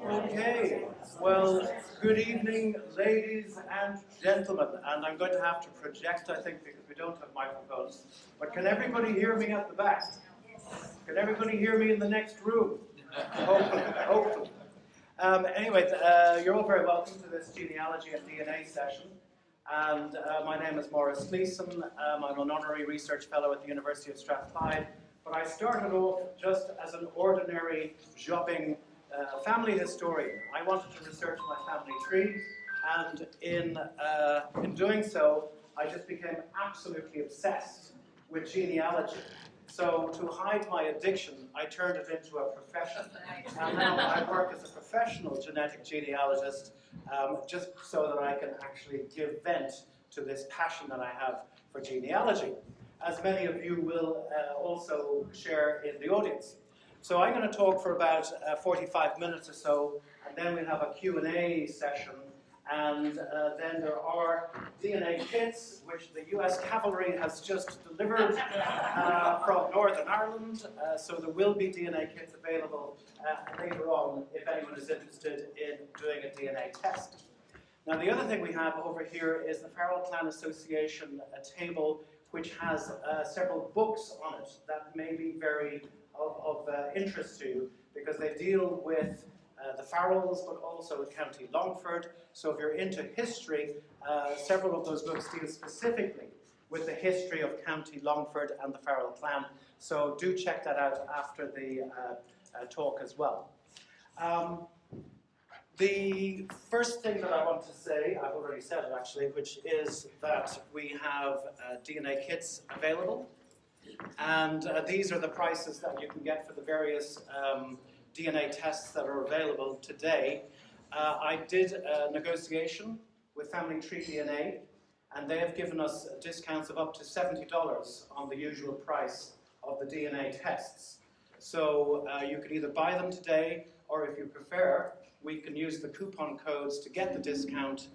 Okay, well, good evening, ladies and gentlemen. And I'm going to have to project, I think, because we don't have microphones. But can everybody hear me at the back? Can everybody hear me in the next room? Hopefully. Anyway, you're all very welcome to this genealogy and DNA session. And my name is Maurice Gleeson. I'm an honorary research fellow at the University of Strathclyde. But I started off just as an ordinary jobbing family historian. I wanted to research my family tree, and in doing so, I just became absolutely obsessed with genealogy. So to hide my addiction, I turned it into a profession. And now I work as a professional genetic genealogist, just so that I can actually give vent to this passion that I have for genealogy, as many of you will also share in the audience. So I'm going to talk for about 45 minutes or so, and then we'll have a Q&A session, and then there are DNA kits, which the US Cavalry has just delivered from Northern Ireland, so there will be DNA kits available later on if anyone is interested in doing a DNA test. Now the other thing we have over here is the Farrell Clan Association table, which has several books on it that may be very of interest to you, because they deal with the Farrells, but also County Longford. So if you're into history, several of those books deal specifically with the history of County Longford and the Farrell clan. So do check that out after the talk as well. The first thing that I want to say, I've already said it actually, which is that we have DNA kits available. And these are the prices that you can get for the various DNA tests that are available today. I did a negotiation with Family Tree DNA, and they have given us discounts of up to $70 on the usual price of the DNA tests. So you can either buy them today, or if you prefer, we can use the coupon codes to get the discount.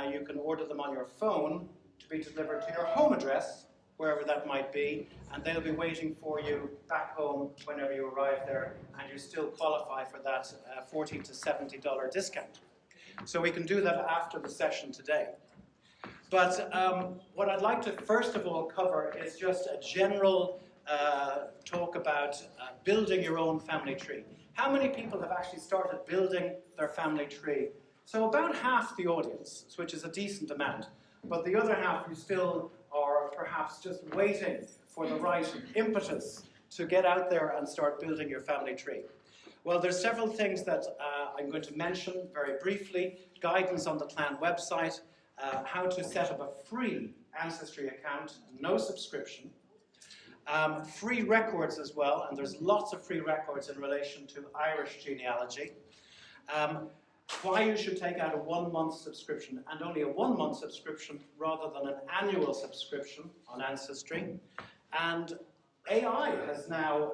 You can order them on your phone to be delivered to your home address, wherever that might be, and they'll be waiting for you back home whenever you arrive there, and you still qualify for that $40 to $70 discount. So we can do that after the session today. But what I'd like to first of all cover is just a general talk about building your own family tree. How many people have actually started building their family tree? So about half the audience, which is a decent amount, but the other half you still are perhaps just waiting for the right impetus to get out there and start building your family tree. Well, there's several things that I'm going to mention very briefly. Guidance on the clan website, how to set up a free ancestry account, no subscription. Free records as well, and there's lots of free records in relation to Irish genealogy. Why you should take out a 1-month subscription, and only a 1-month subscription rather than an annual subscription on Ancestry. And AI has now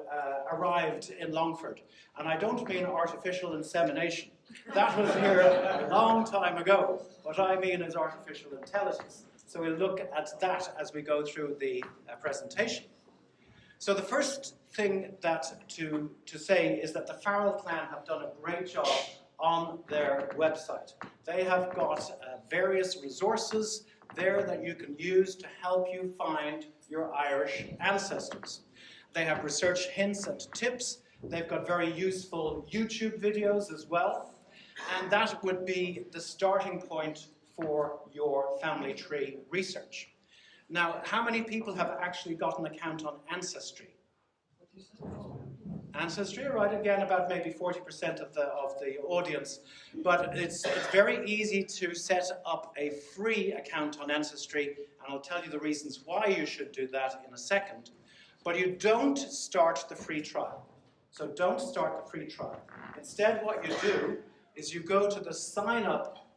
arrived in Longford, and I don't mean artificial insemination. That was here a long time ago. What I mean is artificial intelligence. So we'll look at that as we go through the presentation. So the first thing that to say is that the Farrell clan have done a great job on their website. They have got various resources there that you can use to help you find your Irish ancestors. They have research hints and tips. They've got very useful YouTube videos as well. And that would be the starting point for your family tree research. Now, how many people have actually got an account on Ancestry? Ancestry, right? Again, about maybe 40% of the audience. But it's very easy to set up a free account on Ancestry, and I'll tell you the reasons why you should do that in a second. But you don't start the free trial. So don't start the free trial. Instead, what you do is you go to the sign up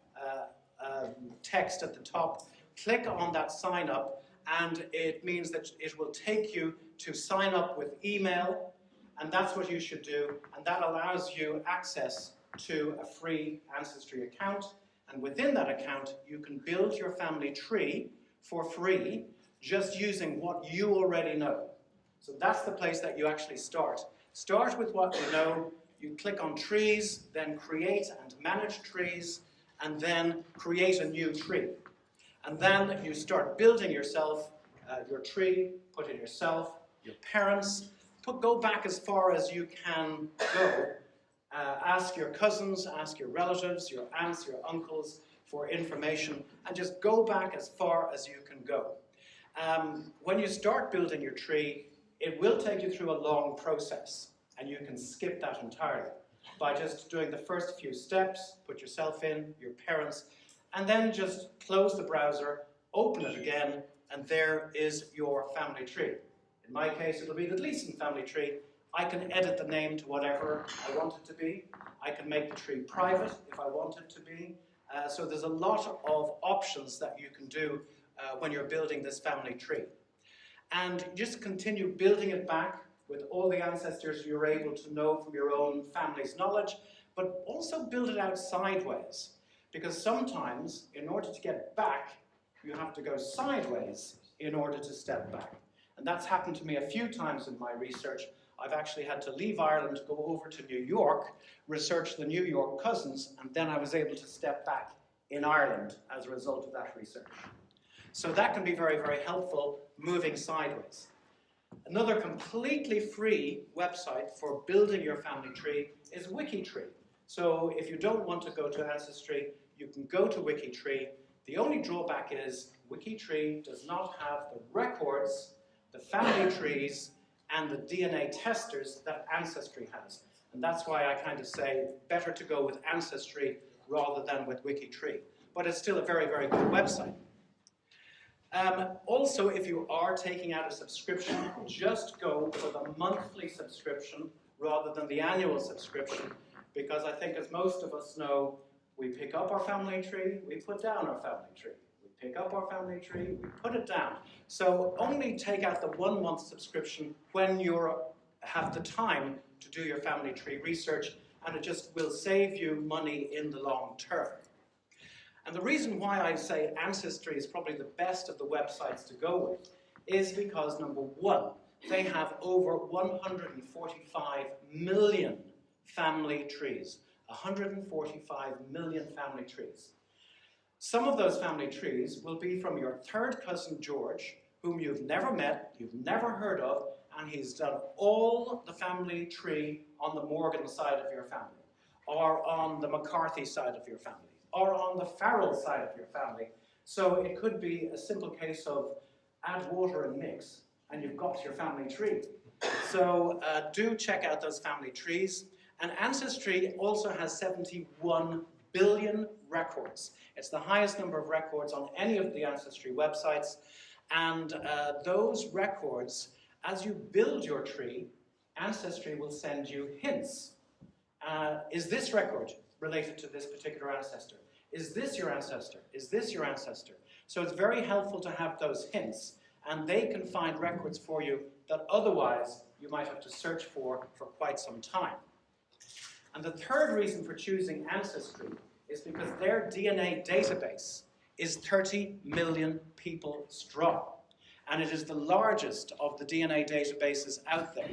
text at the top, click on that sign up, and it means that it will take you to sign up with email. And that's what you should do, and that allows you access to a free Ancestry account. And within that account, you can build your family tree for free, just using what you already know. So that's the place that you actually start. Start with what you know. you click on trees, then create and manage trees, and then create a new tree. And then you start building yourself, your tree, put in yourself, your parents, go back as far as you can go. Ask your cousins, ask your relatives, your aunts, your uncles for information, and just go back as far as you can go. When you start building your tree, it will take you through a long process, and you can skip that entirely by just doing the first few steps, put yourself in, your parents, and then just close the browser, open it again, and there is your family tree. In my case, it'll be the Gleason family tree. I can edit the name to whatever I want it to be. I can make the tree private if I want it to be. So there's a lot of options that you can do when you're building this family tree. And just continue building it back with all the ancestors you're able to know from your own family's knowledge, but also build it out sideways. Because sometimes, in order to get back, you have to go sideways in order to step back. And that's happened to me a few times in my research. I've actually had to leave Ireland, go over to New York, research the New York cousins, and then I was able to step back in Ireland as a result of that research. So that can be very, very helpful moving sideways. Another completely free website for building your family tree is Wikitree. So if you don't want to go to Ancestry, you can go to Wikitree. The only drawback is Wikitree does not have the records, the family trees, and the DNA testers that Ancestry has. And that's why I kind of say better to go with Ancestry rather than with Wikitree. But it's still a very, very good website. Also, if you are taking out a subscription, just go for the monthly subscription rather than the annual subscription, because I think, as most of us know, we pick up our family tree, we put down our family tree. We pick up our family tree, we put it down. So only take out the 1 month subscription when you have the time to do your family tree research, and it just will save you money in the long term. And the reason why I say Ancestry is probably the best of the websites to go with is because, number one, they have over 145 million family trees. 145 million family trees. Some of those family trees will be from your third cousin George, whom you've never met, you've never heard of, and he's done all the family tree on the Morgan side of your family, or on the McCarthy side of your family, or on the Farrell side of your family. So it could be a simple case of add water and mix, and you've got your family tree. So do check out those family trees. And Ancestry also has 71 billion records. It's the highest number of records on any of the Ancestry websites. And those records, as you build your tree, Ancestry will send you hints. Is this record related to this particular ancestor? Is this your ancestor? Is this your ancestor? So it's very helpful to have those hints, and they can find records for you that otherwise you might have to search for quite some time. And the third reason for choosing Ancestry is because their DNA database is 30 million people strong. And it is the largest of the DNA databases out there.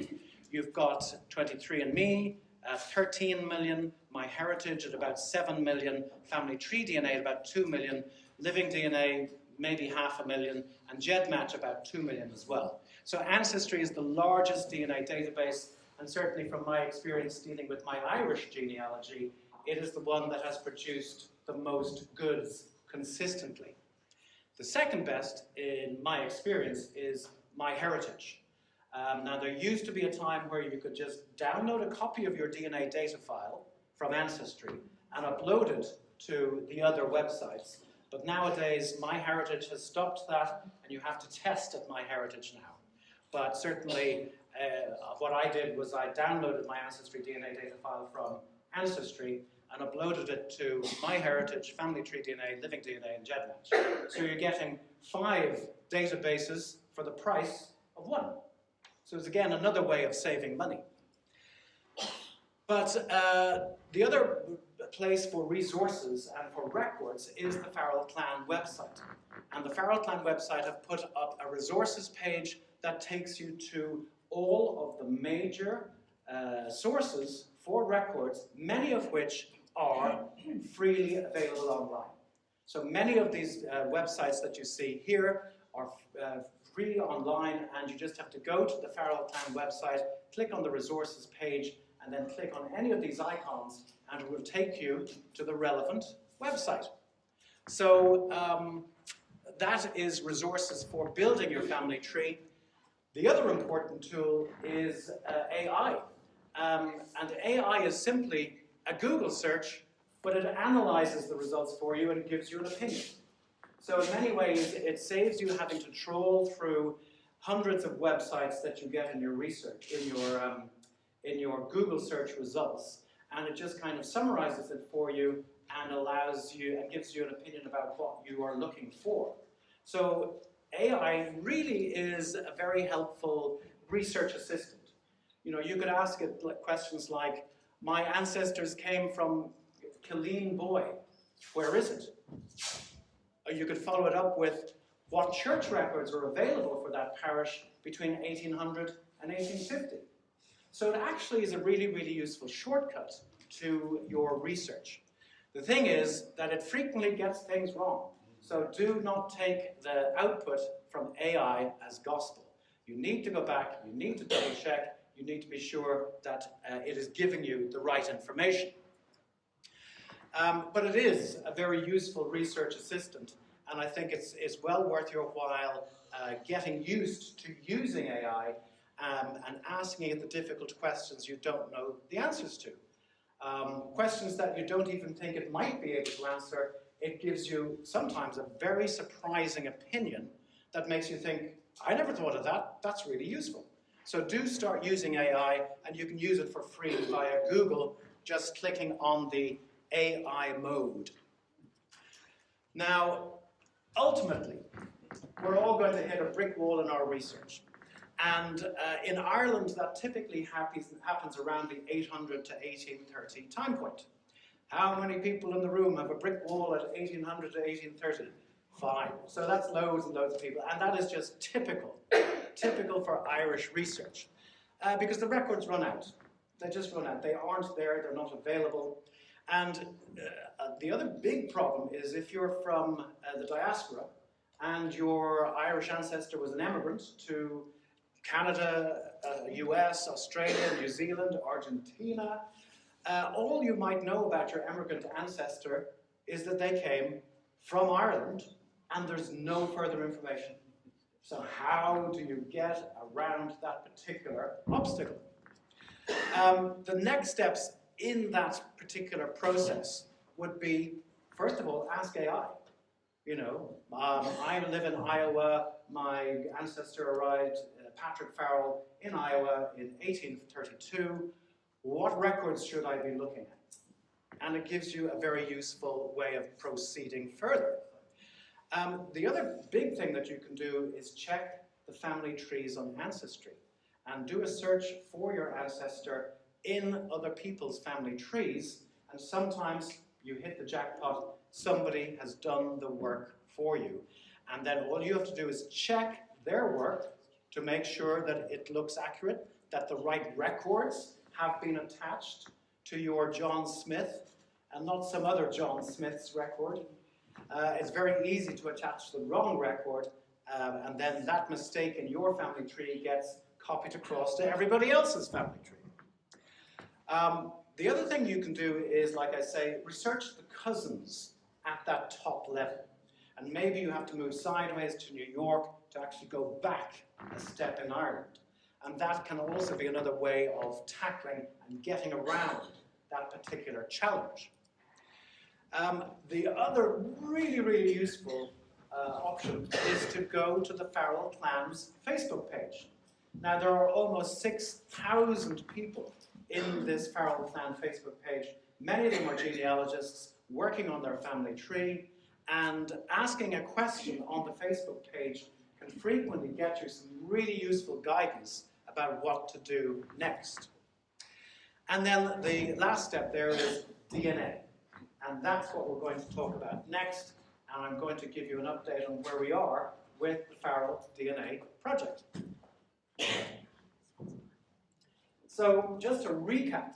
You've got 23andMe, 13 million, MyHeritage at about 7 million, Family Tree DNA at about 2 million, Living DNA maybe 500,000, and GEDmatch about 2 million as well. So Ancestry is the largest DNA database, and certainly from my experience dealing with my Irish genealogy, it is the one that has produced the most goods consistently. The second best, in my experience, is MyHeritage. Now, there used to be a time where you could just download a copy of your DNA data file from Ancestry and upload it to the other websites. But nowadays, MyHeritage has stopped that, and you have to test at MyHeritage now. But certainly, what I did was I downloaded my Ancestry DNA data file from Ancestry and uploaded it to MyHeritage, Family Tree DNA, Living DNA, and GEDmatch. So you're getting 5 databases for the price of 1. So it's again another way of saving money. But the other place for resources and for records is the Farrell Clan website. And the Farrell Clan website have put up a resources page that takes you to all of the major sources for records, many of which are freely available online. So many of these websites that you see here are free online, and you just have to go to the Farrell Clan website, click on the resources page, and then click on any of these icons, and it will take you to the relevant website. So that is resources for building your family tree. The other important tool is AI. And AI is simply a Google search, but it analyzes the results for you and it gives you an opinion. So in many ways, it saves you having to troll through hundreds of websites that you get in your research, in your Google search results, and it just kind of summarizes it for you and allows you and gives you an opinion about what you are looking for. So AI really is a very helpful research assistant. You know, you could ask it questions like, my ancestors came from Killeen Boy, where is it? Or you could follow it up with, what church records are available for that parish between 1800 and 1850? So it actually is a really, really useful shortcut to your research. The thing is that it frequently gets things wrong. So do not take the output from AI as gospel. You need to go back, you need to double check, you need to be sure that it is giving you the right information. But it is a very useful research assistant, and I think it's well worth your while getting used to using AI and asking it the difficult questions you don't know the answers to. Questions that you don't even think it might be able to answer. It gives you sometimes a very surprising opinion that makes you think, I never thought of that, that's really useful. So do start using AI, and you can use it for free via Google, just clicking on the AI mode. Now, ultimately, we're all going to hit a brick wall in our research. And in Ireland, that typically happens around the 800 to 1830 time point. How many people in the room have a brick wall at 1800 to 1830? 5. So that's loads and loads of people. And that is just typical for Irish research. Because the records run out. They just run out. They aren't there, they're not available. And the other big problem is if you're from the diaspora and your Irish ancestor was an immigrant to Canada, US, Australia, New Zealand, Argentina, all you might know about your immigrant ancestor is that they came from Ireland, and there's no further information. So how do you get around that particular obstacle? The next steps in that particular process would be, first of all, ask AI. You know, I live in Iowa, my ancestor arrived, Patrick Farrell, in Iowa in 1832. What records should I be looking at? And it gives you a very useful way of proceeding further. The other big thing that you can do is check the family trees on Ancestry and do a search for your ancestor in other people's family trees, and sometimes you hit the jackpot, somebody has done the work for you. And then all you have to do is check their work to make sure that it looks accurate, that the right records have been attached to your John Smith and not some other John Smith's record. It's very easy to attach the wrong record, and then that mistake in your family tree gets copied across to everybody else's family tree. The other thing you can do is, like I say, research the cousins at that top level. And maybe you have to move sideways to New York to actually go back a step in Ireland. And that can also be another way of tackling and getting around that particular challenge. The other really, really useful option is to go to the Farrell Clan's Facebook page. Now, there are almost 6,000 people in this Farrell Clan Facebook page. Many of them are genealogists working on their family tree, and asking a question on the Facebook page can frequently get you some really useful guidance about what to do next. And then the last step there is DNA. And that's what we're going to talk about next. And I'm going to give you an update on where we are with the Farrell DNA Project. So just to recap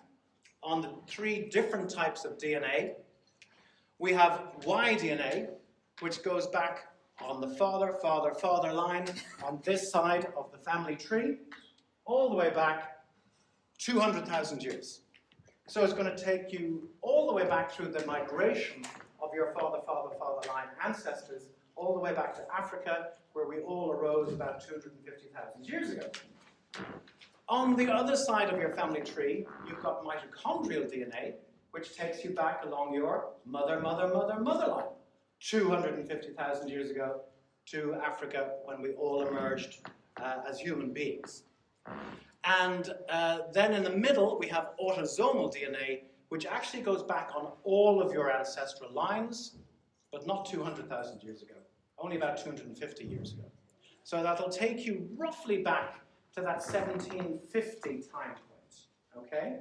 on the 3 different types of DNA. We have Y DNA, which goes back on the father line on this side of the family tree, all the way back 200,000 years. So it's going to take you all the way back through the migration of your father line ancestors, all the way back to Africa, where we all arose about 250,000 years ago. On the other side of your family tree, you've got mitochondrial DNA, which takes you back along your mother line, 250,000 years ago to Africa when we all emerged as human beings. And then in the middle, we have autosomal DNA, which actually goes back on all of your ancestral lines, but not 200,000 years ago, only about 250 years ago. So that'll take you roughly back to that 1750 time point, okay?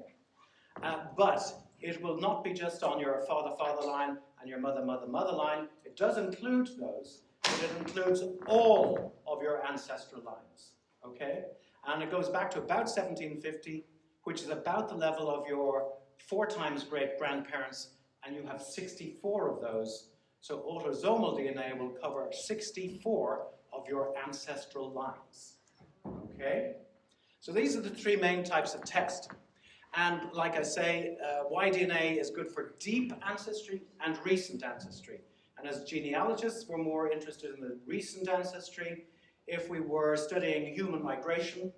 But it will not be just on your father line and your mother line. It does include those, but it includes all of your ancestral lines, okay? And it goes back to about 1750, which is about the level of your 4 times great-grandparents, and you have 64 of those. So autosomal DNA will cover 64 of your ancestral lines, okay? So these are the 3 main types of test. And like I say, Y-DNA is good for deep ancestry and recent ancestry. And as genealogists, we're more interested in the recent ancestry. If we were studying human migration,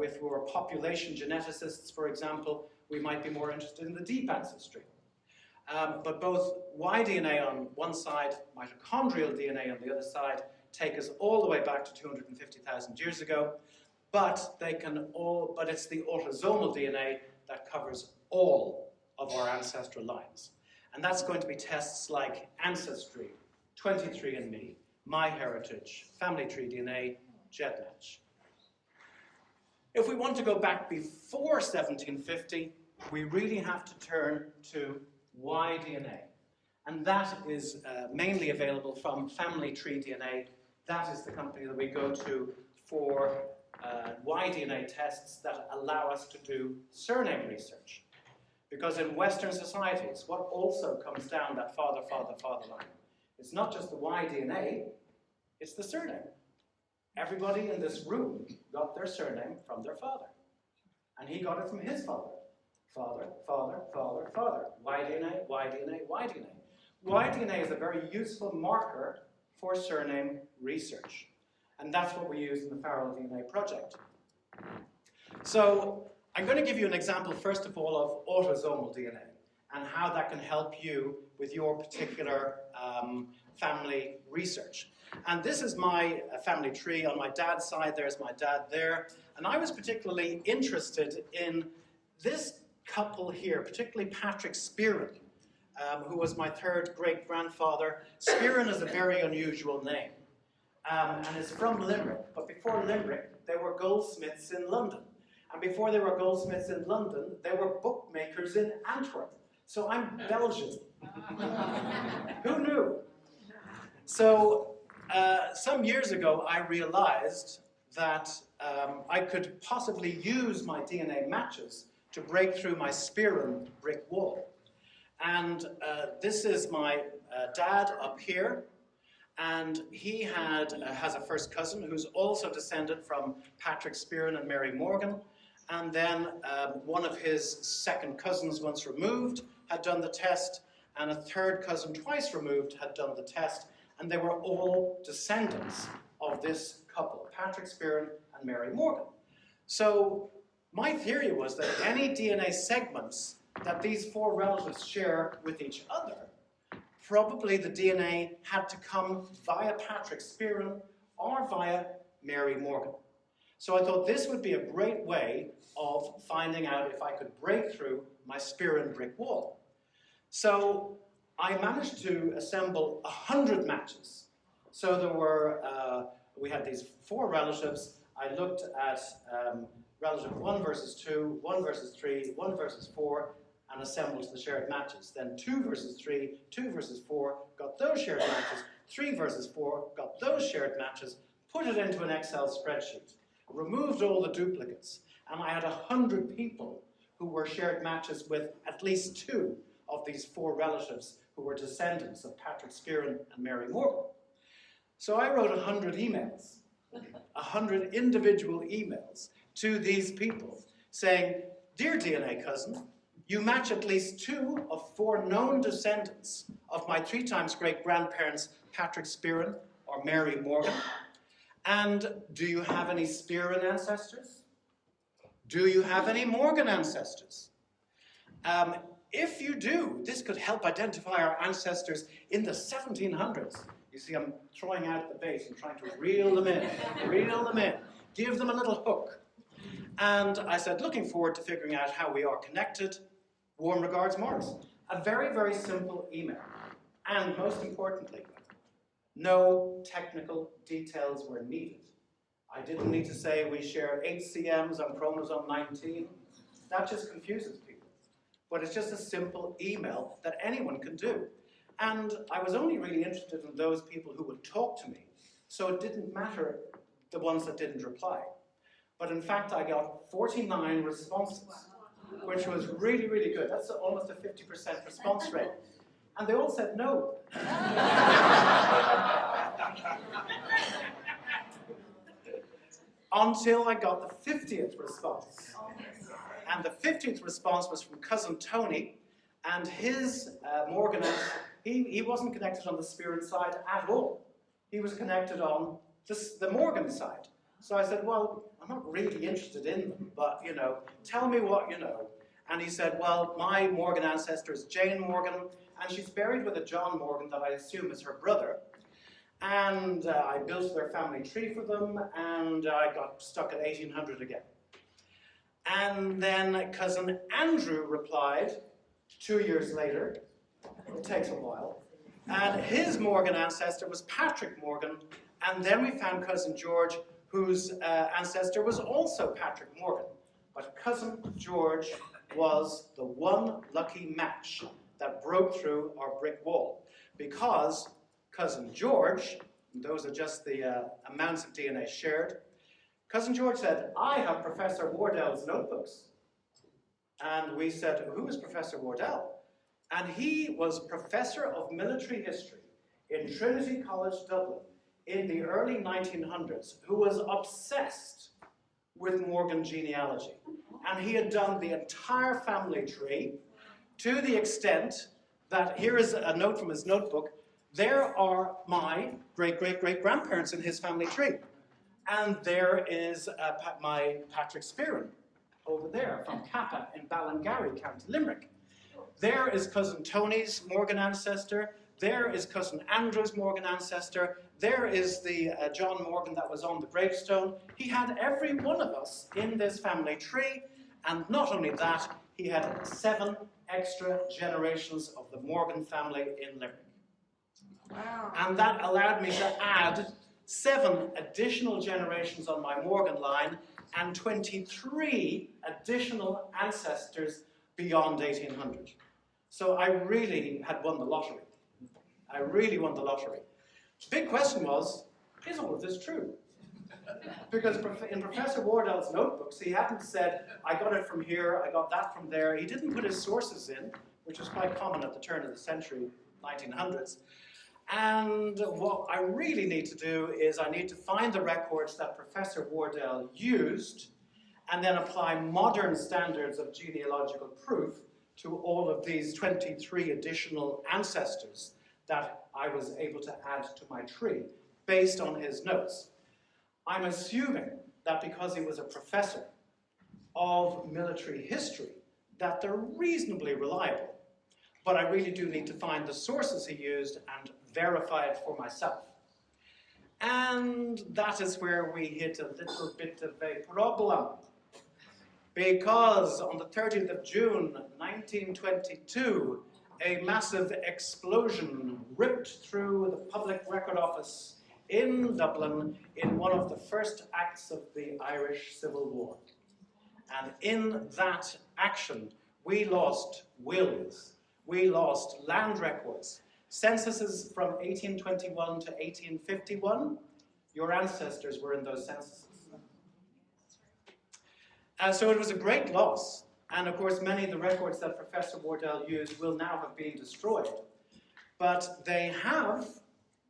if we were population geneticists, for example, we might be more interested in the deep ancestry. But both Y-DNA on one side, mitochondrial DNA on the other side, take us all the way back to 250,000 years ago. But it's the autosomal DNA that covers all of our ancestral lines. And that's going to be tests like Ancestry, 23andMe, MyHeritage, Family Tree DNA, GEDmatch. If we want to go back before 1750, we really have to turn to Y-DNA. And that is mainly available from Family Tree DNA. That is the company that we go to for Y-DNA tests that allow us to do surname research. Because in Western societies, what also comes down that father line, it's not just the Y-DNA, it's the surname. Everybody in this room got their surname from their father. And he got it from his father. Father. Y-DNA. Y-DNA is a very useful marker for surname research. And that's what we use in the Farrell DNA Project. So I'm going to give you an example, first of all, of autosomal DNA and how that can help you with your particular family research. And this is my family tree. On my dad's side, there's my dad there. And I was particularly interested in this couple here, particularly Patrick Spearin, who was my 3rd great-grandfather. Spearin is a very unusual name. And is from Limerick, but before Limerick, they were goldsmiths in London. And before they were goldsmiths in London, they were bookmakers in Antwerp. So I'm Belgian. Who knew? So some years ago, I realized that I could possibly use my DNA matches to break through my Spearin brick wall. And this is my dad up here. And he has a first cousin who's also descended from Patrick Spearin and Mary Morgan. And then one of his second cousins, once removed, had done the test, and a third cousin, twice removed, had done the test. And they were all descendants of this couple, Patrick Spearin and Mary Morgan. So my theory was that any DNA segments that these 4 relatives share with each other, probably the DNA had to come via Patrick Spearin or via Mary Morgan. So I thought this would be a great way of finding out if I could break through my Spearin brick wall. So I managed to assemble 100 matches. So there were, we had these 4 relatives. I looked at relative 1 versus 2, 1 versus 3, 1 versus 4, and assembled the shared matches. Then 2 versus 3, 2 versus 4, got those shared matches. 3 versus 4, got those shared matches, put it into an Excel spreadsheet, removed all the duplicates, and I had 100 people who were shared matches with at least 2 of these 4 relatives who were descendants of Patrick Spearin and Mary Morgan. So I wrote 100 emails, 100 individual emails to these people saying, "Dear DNA cousin, you match at least 2 of 4 known descendants of my 3 times great-grandparents, Patrick Spearin or Mary Morgan. And do you have any Spearin ancestors? Do you have any Morgan ancestors? If you do, this could help identify our ancestors in the 1700s. You see, I'm throwing out the bait and trying to reel them in, give them a little hook. And I said, looking forward to figuring out how we are connected. Warm regards, Morris. A very, very simple email. And most importantly, no technical details were needed. I didn't need to say we share HCMs on chromosome 19. That just confuses people. But it's just a simple email that anyone can do. And I was only really interested in those people who would talk to me. So it didn't matter the ones that didn't reply. But in fact, I got 49 responses, which was really, really good. That's almost a 50% response rate. And they all said no. Until I got the 50th response. And the 50th response was from cousin Tony, and his Morgan, he wasn't connected on the Spearin side at all. He was connected on the Morgan side. So I said, well, I'm not really interested in them, but, you know, tell me what you know. And he said, well, my Morgan ancestor is Jane Morgan, and she's buried with a John Morgan that I assume is her brother. And I built their family tree for them, and I got stuck at 1800 again. And then cousin Andrew replied 2 years later. It takes a while. And his Morgan ancestor was Patrick Morgan, and then we found cousin George, whose ancestor was also Patrick Morgan. But cousin George was the one lucky match that broke through our brick wall, because cousin George, and those are just the amounts of DNA shared, cousin George said, I have Professor Wardell's notebooks. And we said, who is Professor Wardell? And he was professor of military history in Trinity College, Dublin, in the early 1900s, who was obsessed with Morgan genealogy. And he had done the entire family tree to the extent that, here is a note from his notebook, there are my great-great-great-grandparents in his family tree. And there is my Patrick Spearin over there from Kappa in Ballingarry, County Limerick. There is cousin Tony's Morgan ancestor. There is cousin Andrew's Morgan ancestor. There is the John Morgan that was on the gravestone. He had every one of us in this family tree. And not only that, he had 7 extra generations of the Morgan family in Limerick. Wow. And that allowed me to add 7 additional generations on my Morgan line and 23 additional ancestors beyond 1800. So I really had won the lottery. I really won the lottery. The big question was, is all of this true? Because in Professor Wardell's notebooks, he hadn't said, I got it from here, I got that from there. He didn't put his sources in, which was quite common at the turn of the century, 1900s. And what I really need to do is I need to find the records that Professor Wardell used and then apply modern standards of genealogical proof to all of these 23 additional ancestors that I was able to add to my tree based on his notes. I'm assuming that because he was a professor of military history, that they're reasonably reliable. But I really do need to find the sources he used and verify it for myself. And that is where we hit a little bit of a problem. Because on the 30th of June, 1922, a massive explosion ripped through the Public Record Office in Dublin in one of the first acts of the Irish Civil War. And in that action, we lost wills, we lost land records, censuses from 1821 to 1851. Your ancestors were in those censuses. So it was a great loss, And of course, many of the records that Professor Wardell used will now have been destroyed. But they have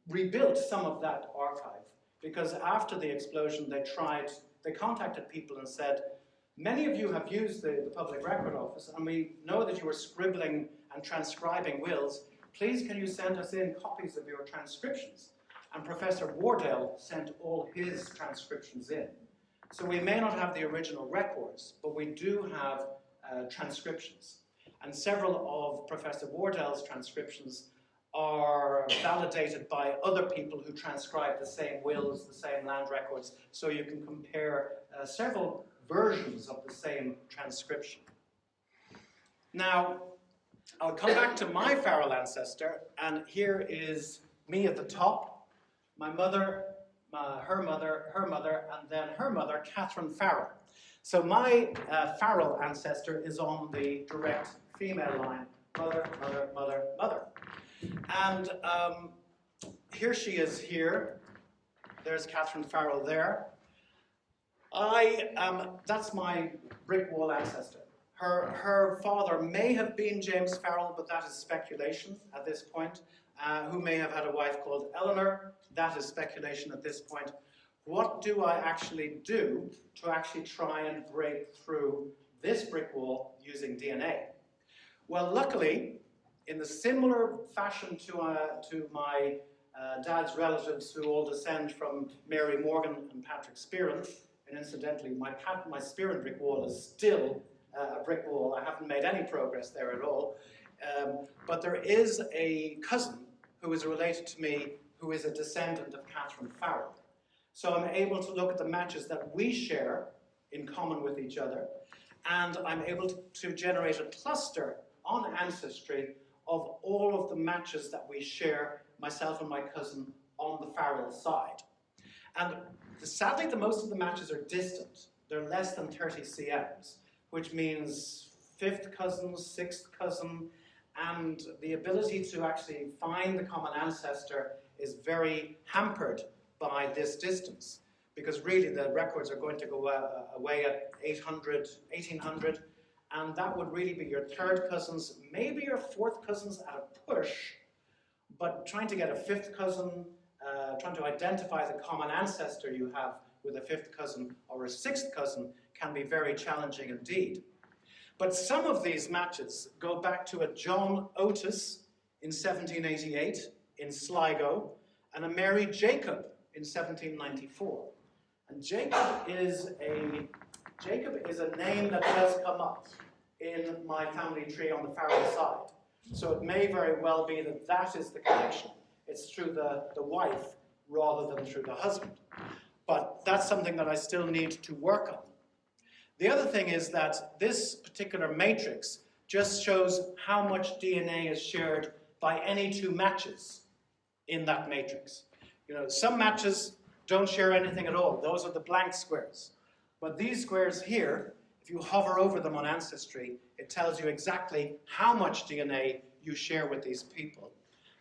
rebuilt some of that archive, because after the explosion, they contacted people and said, many of you have used the Public Record Office, and we know that you are scribbling and transcribing wills. Please, can you send us in copies of your transcriptions? And Professor Wardell sent all his transcriptions in. So we may not have the original records, but we do have transcriptions. And several of Professor Wardell's transcriptions are validated by other people who transcribe the same wills, the same land records, so you can compare several versions of the same transcription. Now, I'll come back to my Farrell ancestor, and here is me at the top, my mother, her mother, and then her mother, Catherine Farrell. So my Farrell ancestor is on the direct female line, mother, mother, mother, mother. And here she is here. There's Catherine Farrell there. That's my brick wall ancestor. Her father may have been James Farrell, but that is speculation at this point. Who may have had a wife called Eleanor. That is speculation at this point. What do I actually do to actually try and break through this brick wall using DNA? Well, luckily, in the similar fashion to my dad's relatives who all descend from Mary Morgan and Patrick Spearin, and incidentally, my Spearin brick wall is still a brick wall. I haven't made any progress there at all. But there is a cousin who is related to me who is a descendant of Catherine Farrell. So I'm able to look at the matches that we share in common with each other, and I'm able to generate a cluster on Ancestry of all of the matches that we share, myself and my cousin, on the Farrell side. And sadly, most of the matches are distant. They're less than 30 cms, which means 5th cousin, 6th cousin, and the ability to actually find the common ancestor is very hampered by this distance, because really the records are going to go away at 800, 1800, and that would really be your 3rd cousins, maybe your 4th cousins at a push, but trying to get a 5th cousin, trying to identify the common ancestor you have with a 5th cousin or a 6th cousin can be very challenging indeed. But some of these matches go back to a John Otis in 1788 in Sligo and a Mary Jacob in 1794. And Jacob is a name that does come up in my family tree on the Farrell side. So it may very well be that that is the connection. It's through the wife rather than through the husband. But that's something that I still need to work on. The other thing is that this particular matrix just shows how much DNA is shared by any 2 matches in that matrix. You know, some matches don't share anything at all. Those are the blank squares. But these squares here, if you hover over them on Ancestry, it tells you exactly how much DNA you share with these people.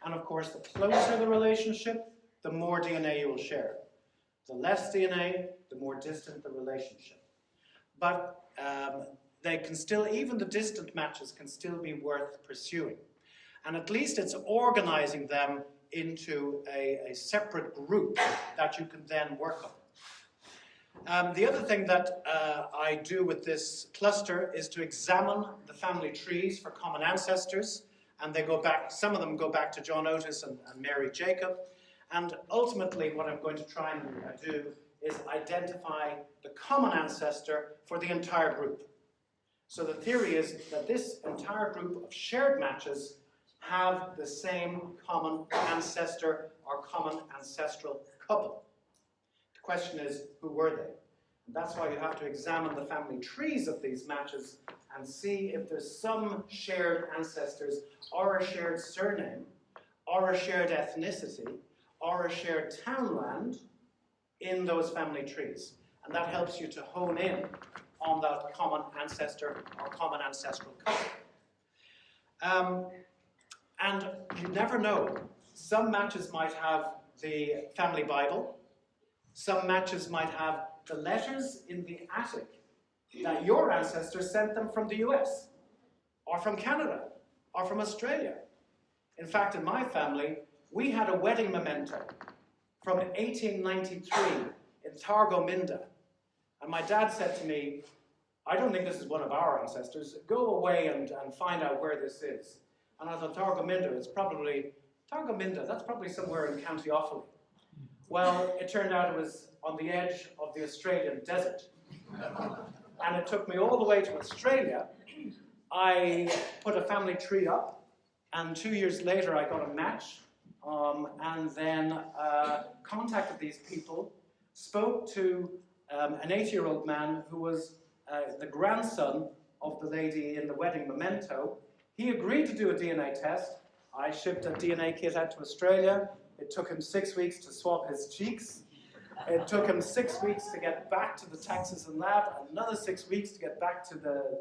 And of course, the closer the relationship, the more DNA you will share. The less DNA, the more distant the relationship. But they can still, even the distant matches can still be worth pursuing. And at least it's organizing them into a separate group that you can then work on. The other thing that I do with this cluster is to examine the family trees for common ancestors, and they go back, some of them go back to John Otis and Mary Jacob, and ultimately what I'm going to try and do is identify the common ancestor for the entire group. So the theory is that this entire group of shared matches have the same common ancestor or common ancestral couple. The question is, who were they? And that's why you have to examine the family trees of these matches and see if there's some shared ancestors or a shared surname or a shared ethnicity or a shared townland in those family trees. And that helps you to hone in on that common ancestor or common ancestral couple. And you never know. Some matches might have the family Bible. Some matches might have the letters in the attic that your ancestors sent them from the US, or from Canada, or from Australia. In fact, in my family, we had a wedding memento from 1893 in Thargomindah. And my dad said to me, I don't think this is one of our ancestors. Go away and find out where this is. And I thought, Thargomindah, that's probably somewhere in County Offaly. Well, it turned out it was on the edge of the Australian desert. And it took me all the way to Australia. I put a family tree up, and 2 years later I got a match, and then contacted these people, spoke to an 8-year-old man who was the grandson of the lady in the wedding memento. He agreed to do a DNA test. I shipped a DNA kit out to Australia. It took him 6 weeks to swab his cheeks. It took him 6 weeks to get back to the Texas lab, another 6 weeks to get back to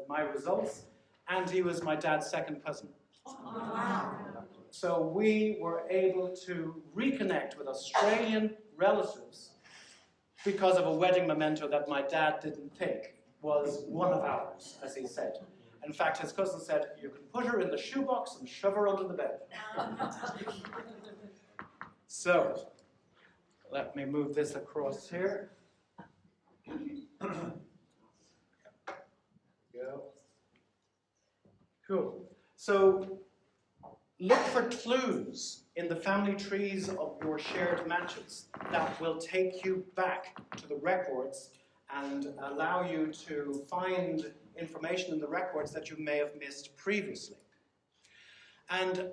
my results, and he was my dad's second cousin. Wow. So we were able to reconnect with Australian relatives because of a wedding memento that my dad didn't think was one of ours, as he said. In fact, his cousin said, you can put her in the shoebox and shove her under the bed. So, let me move this across here. Go. Cool. So, look for clues in the family trees of your shared matches that will take you back to the records and allow you to find information in the records that you may have missed previously. And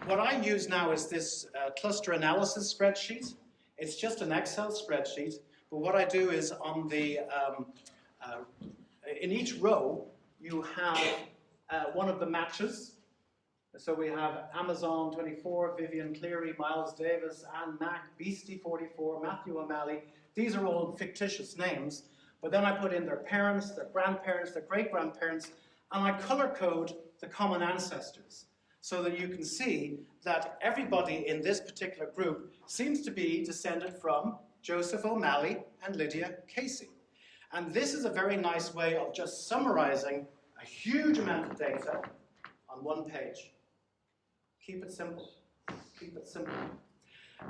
what I use now is this cluster analysis spreadsheet. It's just an Excel spreadsheet, but what I do is on the, in each row, you have one of the matches. So we have Amazon 24, Vivian Cleary, Miles Davis, Anne Mack, Beastie 44, Matthew O'Malley. These are all fictitious names, but then I put in their parents, their grandparents, their great-grandparents, and I color code the common ancestors so that you can see that everybody in this particular group seems to be descended from Joseph O'Malley and Lydia Casey. And this is a very nice way of just summarizing a huge amount of data on one page. Keep it simple. Keep it simple.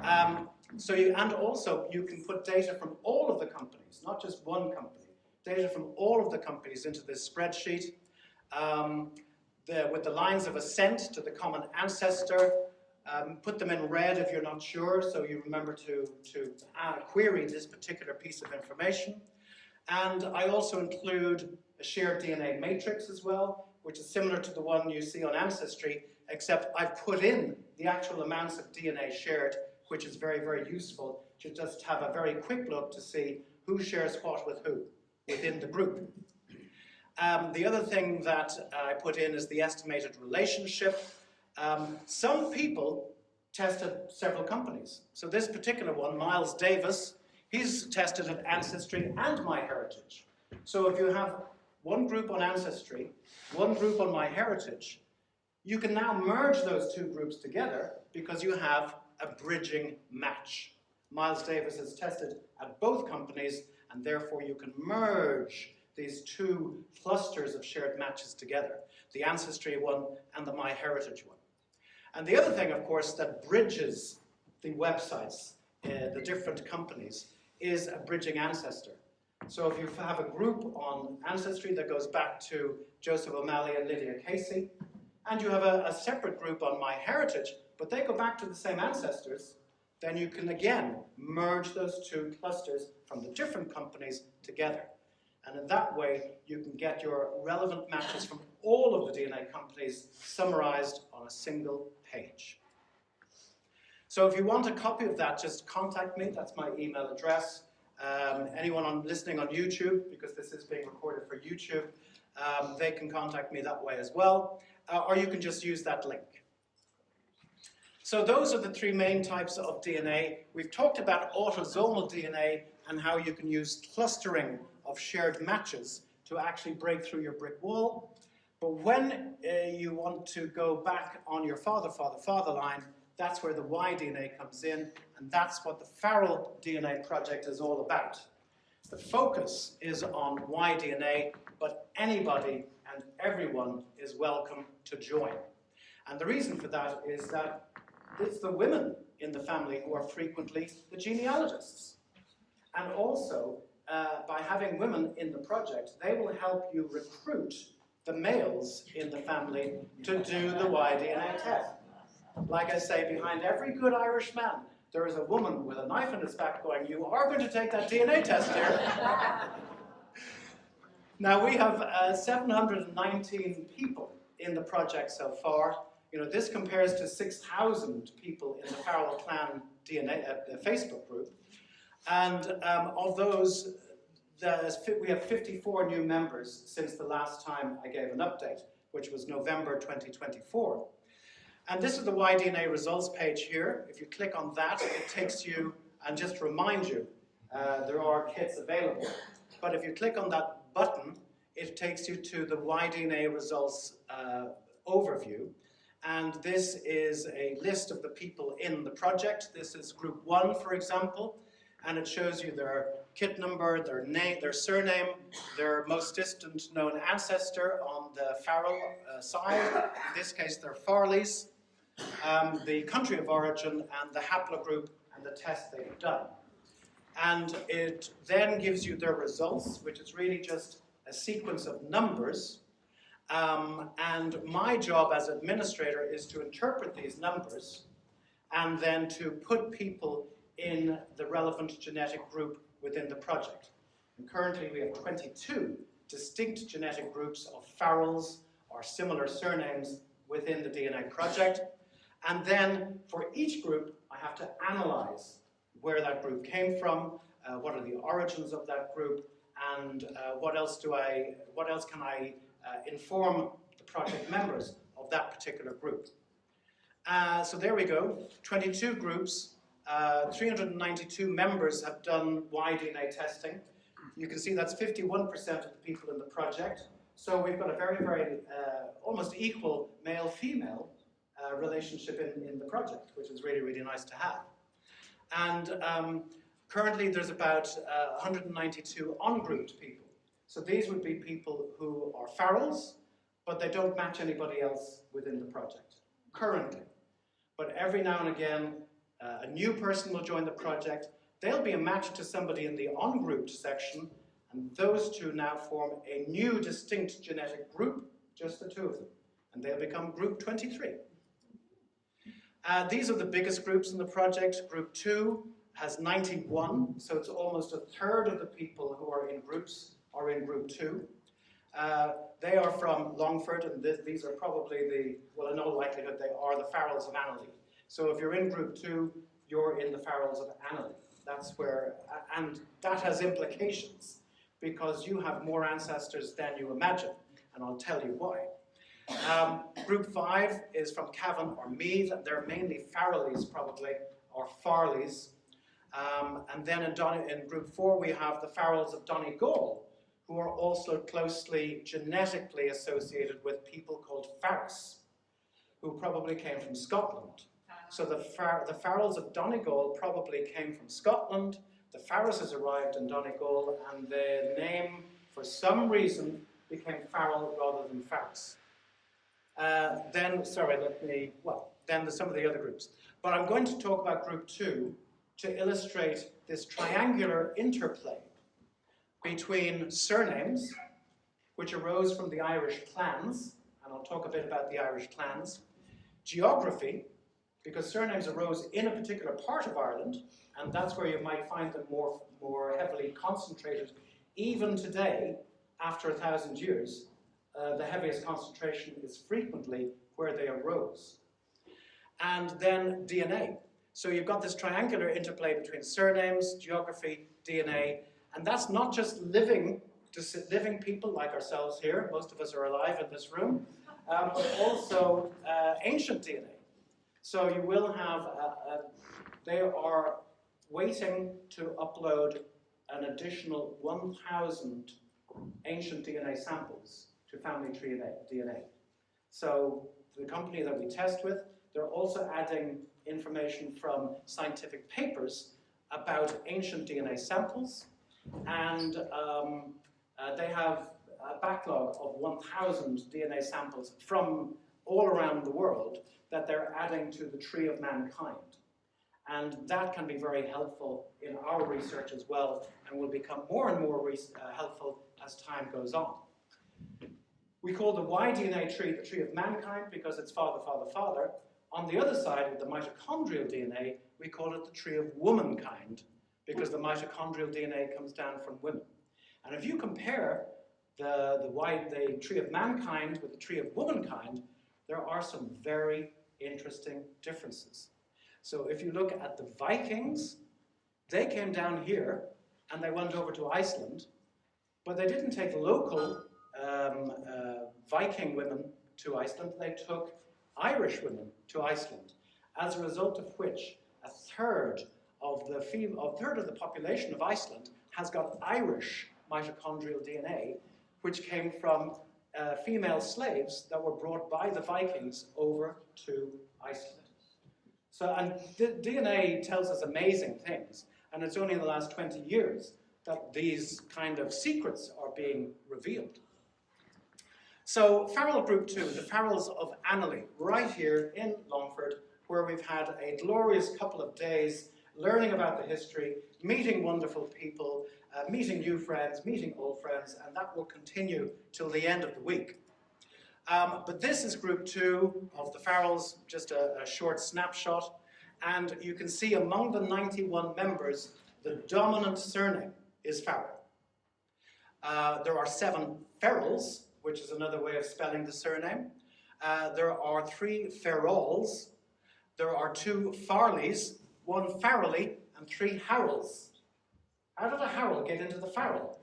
And also you can put data from all of the companies, not just one company, data from all of the companies into this spreadsheet with the lines of ascent to the common ancestor. Put them in red if you're not sure, so you remember to query this particular piece of information. And I also include a shared DNA matrix as well, which is similar to the one you see on Ancestry, except I've put in the actual amounts of DNA shared, which is very, very useful to just have a very quick look to see who shares what with who within the group. The other thing that I put in is the estimated relationship. Some people tested several companies. So this particular one, Miles Davis, he's tested at Ancestry and MyHeritage. So if you have one group on Ancestry, one group on MyHeritage, you can now merge those two groups together because you have a bridging match. Miles Davis is tested at both companies, and therefore you can merge these two clusters of shared matches together, the Ancestry one and the MyHeritage one. And the other thing, of course, that bridges the websites, the different companies, is a bridging ancestor. So if you have a group on Ancestry that goes back to Joseph O'Malley and Lydia Casey, and you have a separate group on MyHeritage, but they go back to the same ancestors, then you can again merge those two clusters from the different companies together. And in that way, you can get your relevant matches from all of the DNA companies summarized on a single page. So if you want a copy of that, just contact me. That's my email address. Anyone listening on YouTube, because this is being recorded for YouTube, they can contact me that way as well. Or you can just use that link. So those are the three main types of DNA. We've talked about autosomal DNA and how you can use clustering of shared matches to actually break through your brick wall. But when you want to go back on your father line, that's where the Y DNA comes in, and that's what the Farrell DNA Project is all about. The focus is on Y DNA, but anybody and everyone is welcome to join. And the reason for that is that it's the women in the family who are frequently the genealogists. And also, by having women in the project, they will help you recruit the males in the family to do the Y DNA test. Like I say, behind every good Irish man, there is a woman with a knife in his back going, you are going to take that DNA test here. Now we have 719 people in the project so far. You know, this compares to 6,000 people in the Farrell Clan DNA Facebook group. And of those, we have 54 new members since the last time I gave an update, which was November 2024. And this is the Y-DNA results page here. If you click on that, it takes you, and just to remind you, there are kits available. But if you click on that button, it takes you to the Y-DNA results overview. And this is a list of the people in the project. This is group 1, for example. And it shows you their kit number, their name, their surname, their most distant known ancestor on the Farrell side. In this case, they're Farrells. The country of origin and the haplogroup and the test they've done. And it then gives you their results, which is really just a sequence of numbers. And my job as administrator is to interpret these numbers and then to put people in the relevant genetic group within the project. And currently we have 22 distinct genetic groups of Farrells or similar surnames within the DNA project. And then for each group, I have to analyze where that group came from, what are the origins of that group, and what else can I inform the project members of that particular group. So there we go, 22 groups, 392 members have done Y-DNA testing. You can see that's 51% of the people in the project. So we've got a very, very almost equal male-female relationship in the project, which is really, really nice to have. And currently there's about 192 on-grouped people. So these would be people who are Farrells, but they don't match anybody else within the project, currently. But every now and again, a new person will join the project. They'll be a match to somebody in the on-grouped section, and those two now form a new distinct genetic group, just the two of them, and they'll become group 23. These are the biggest groups in the project. Group 2 has 91, so it's almost a third of the people who are in groups are in group 2. They are from Longford, and these are probably well, in all likelihood, they are the Farrells of Annaly. So if you're in group 2, you're in the Farrells of Annaly. That's where, and that has implications, because you have more ancestors than you imagine, and I'll tell you why. Group 5 is from Cavan or Meath, and they're mainly Farrells probably, or Farrells. And then in group 4 we have the Farrells of Donegal, who are also closely genetically associated with people called Farris, who probably came from Scotland. So the Farrells of Donegal probably came from Scotland. The Farrises arrived in Donegal, and the name, for some reason, became Farrell rather than Farris. Then some of the other groups. But I'm going to talk about group 2 to illustrate this triangular interplay between surnames, which arose from the Irish clans, and I'll talk a bit about the Irish clans, geography, because surnames arose in a particular part of Ireland, and that's where you might find them more heavily concentrated. Even today, after 1,000 years, the heaviest concentration is frequently where they arose. And then DNA. So you've got this triangular interplay between surnames, geography, DNA, and that's not just living people like ourselves here, most of us are alive in this room, but also ancient DNA. So you will have, they are waiting to upload an additional 1,000 ancient DNA samples to family tree DNA. So the company that we test with, they're also adding information from scientific papers about ancient DNA samples. And they have a backlog of 1,000 DNA samples from all around the world that they're adding to the tree of mankind. And that can be very helpful in our research as well, and will become more and more helpful as time goes on. We call the Y-DNA tree the tree of mankind because it's father, father, father. On the other side, with the mitochondrial DNA, we call it the tree of womankind because the mitochondrial DNA comes down from women. And if you compare the tree of mankind with the tree of womankind, there are some very interesting differences. So if you look at the Vikings, they came down here and they went over to Iceland, but they didn't take local Viking women to Iceland, they took Irish women to Iceland, as a result of which a third of the population of Iceland has got Irish mitochondrial DNA, which came from female slaves that were brought by the Vikings over to Iceland. So, and DNA tells us amazing things, and it's only in the last 20 years that these kind of secrets are being revealed. So, Farrell Group 2, the Farrells of Annaly, right here in Longford, where we've had a glorious couple of days learning about the history, meeting wonderful people, meeting new friends, meeting old friends, and that will continue till the end of the week. But this is Group 2 of the Farrells, just a short snapshot, and you can see among the 91 members, the dominant surname is Farrell. There are 7 Farrells, which is another way of spelling the surname. There are 3 Farrells. There are 2 Farleys, 1 Farrelly, and 3 Harrells. How did a Harrell get into the Farrell?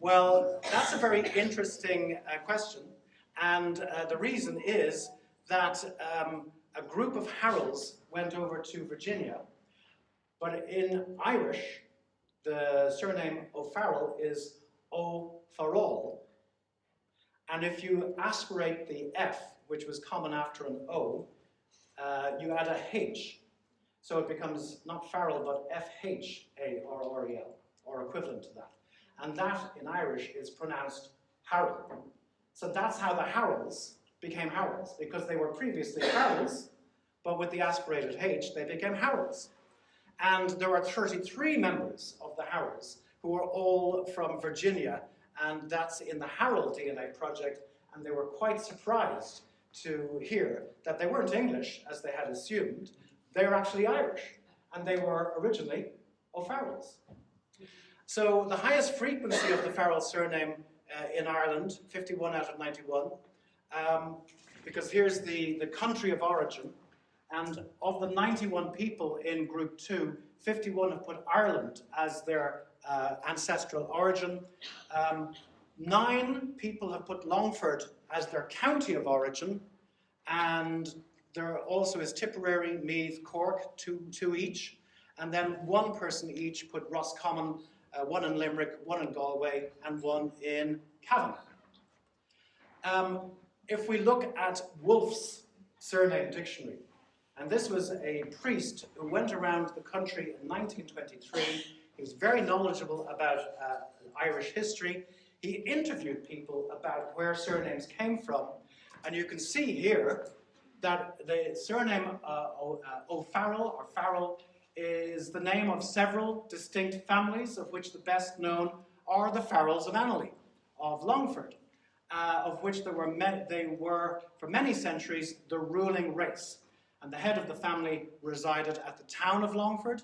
Well, that's a very interesting question, and the reason is that a group of Harrells went over to Virginia, but in Irish, the surname O'Farrell is O'Farrell, and if you aspirate the F, which was common after an O, you add a H, so it becomes not Farrell, but F-H-A-R-R-E-L, or equivalent to that. And that, in Irish, is pronounced Harrell. So that's how the Harrells became Harrells, because they were previously Farrells, but with the aspirated H, they became Harrells. And there are 33 members of the Harrells who are all from Virginia, and that's in the Farrell DNA Project, and they were quite surprised to hear that they weren't English, as they had assumed. They're actually Irish, and they were originally O'Farrells. So the highest frequency of the Farrell surname in Ireland, 51 out of 91, because here's the country of origin, and of the 91 people in Group 2, 51 have put Ireland as their ancestral origin. 9 people have put Longford as their county of origin, and there also is Tipperary, Meath, Cork, two each, and then 1 person each put Roscommon, 1 in Limerick, 1 in Galway, and 1 in Cavan. If we look at Wolfe's surname dictionary, and this was a priest who went around the country in 1923. He was very knowledgeable about Irish history. He interviewed people about where surnames came from, and you can see here that the surname O'Farrell or Farrell is the name of several distinct families, of which the best known are the Farrells of Annaly of Longford, of which they were for many centuries the ruling race. And the head of the family resided at the town of Longford,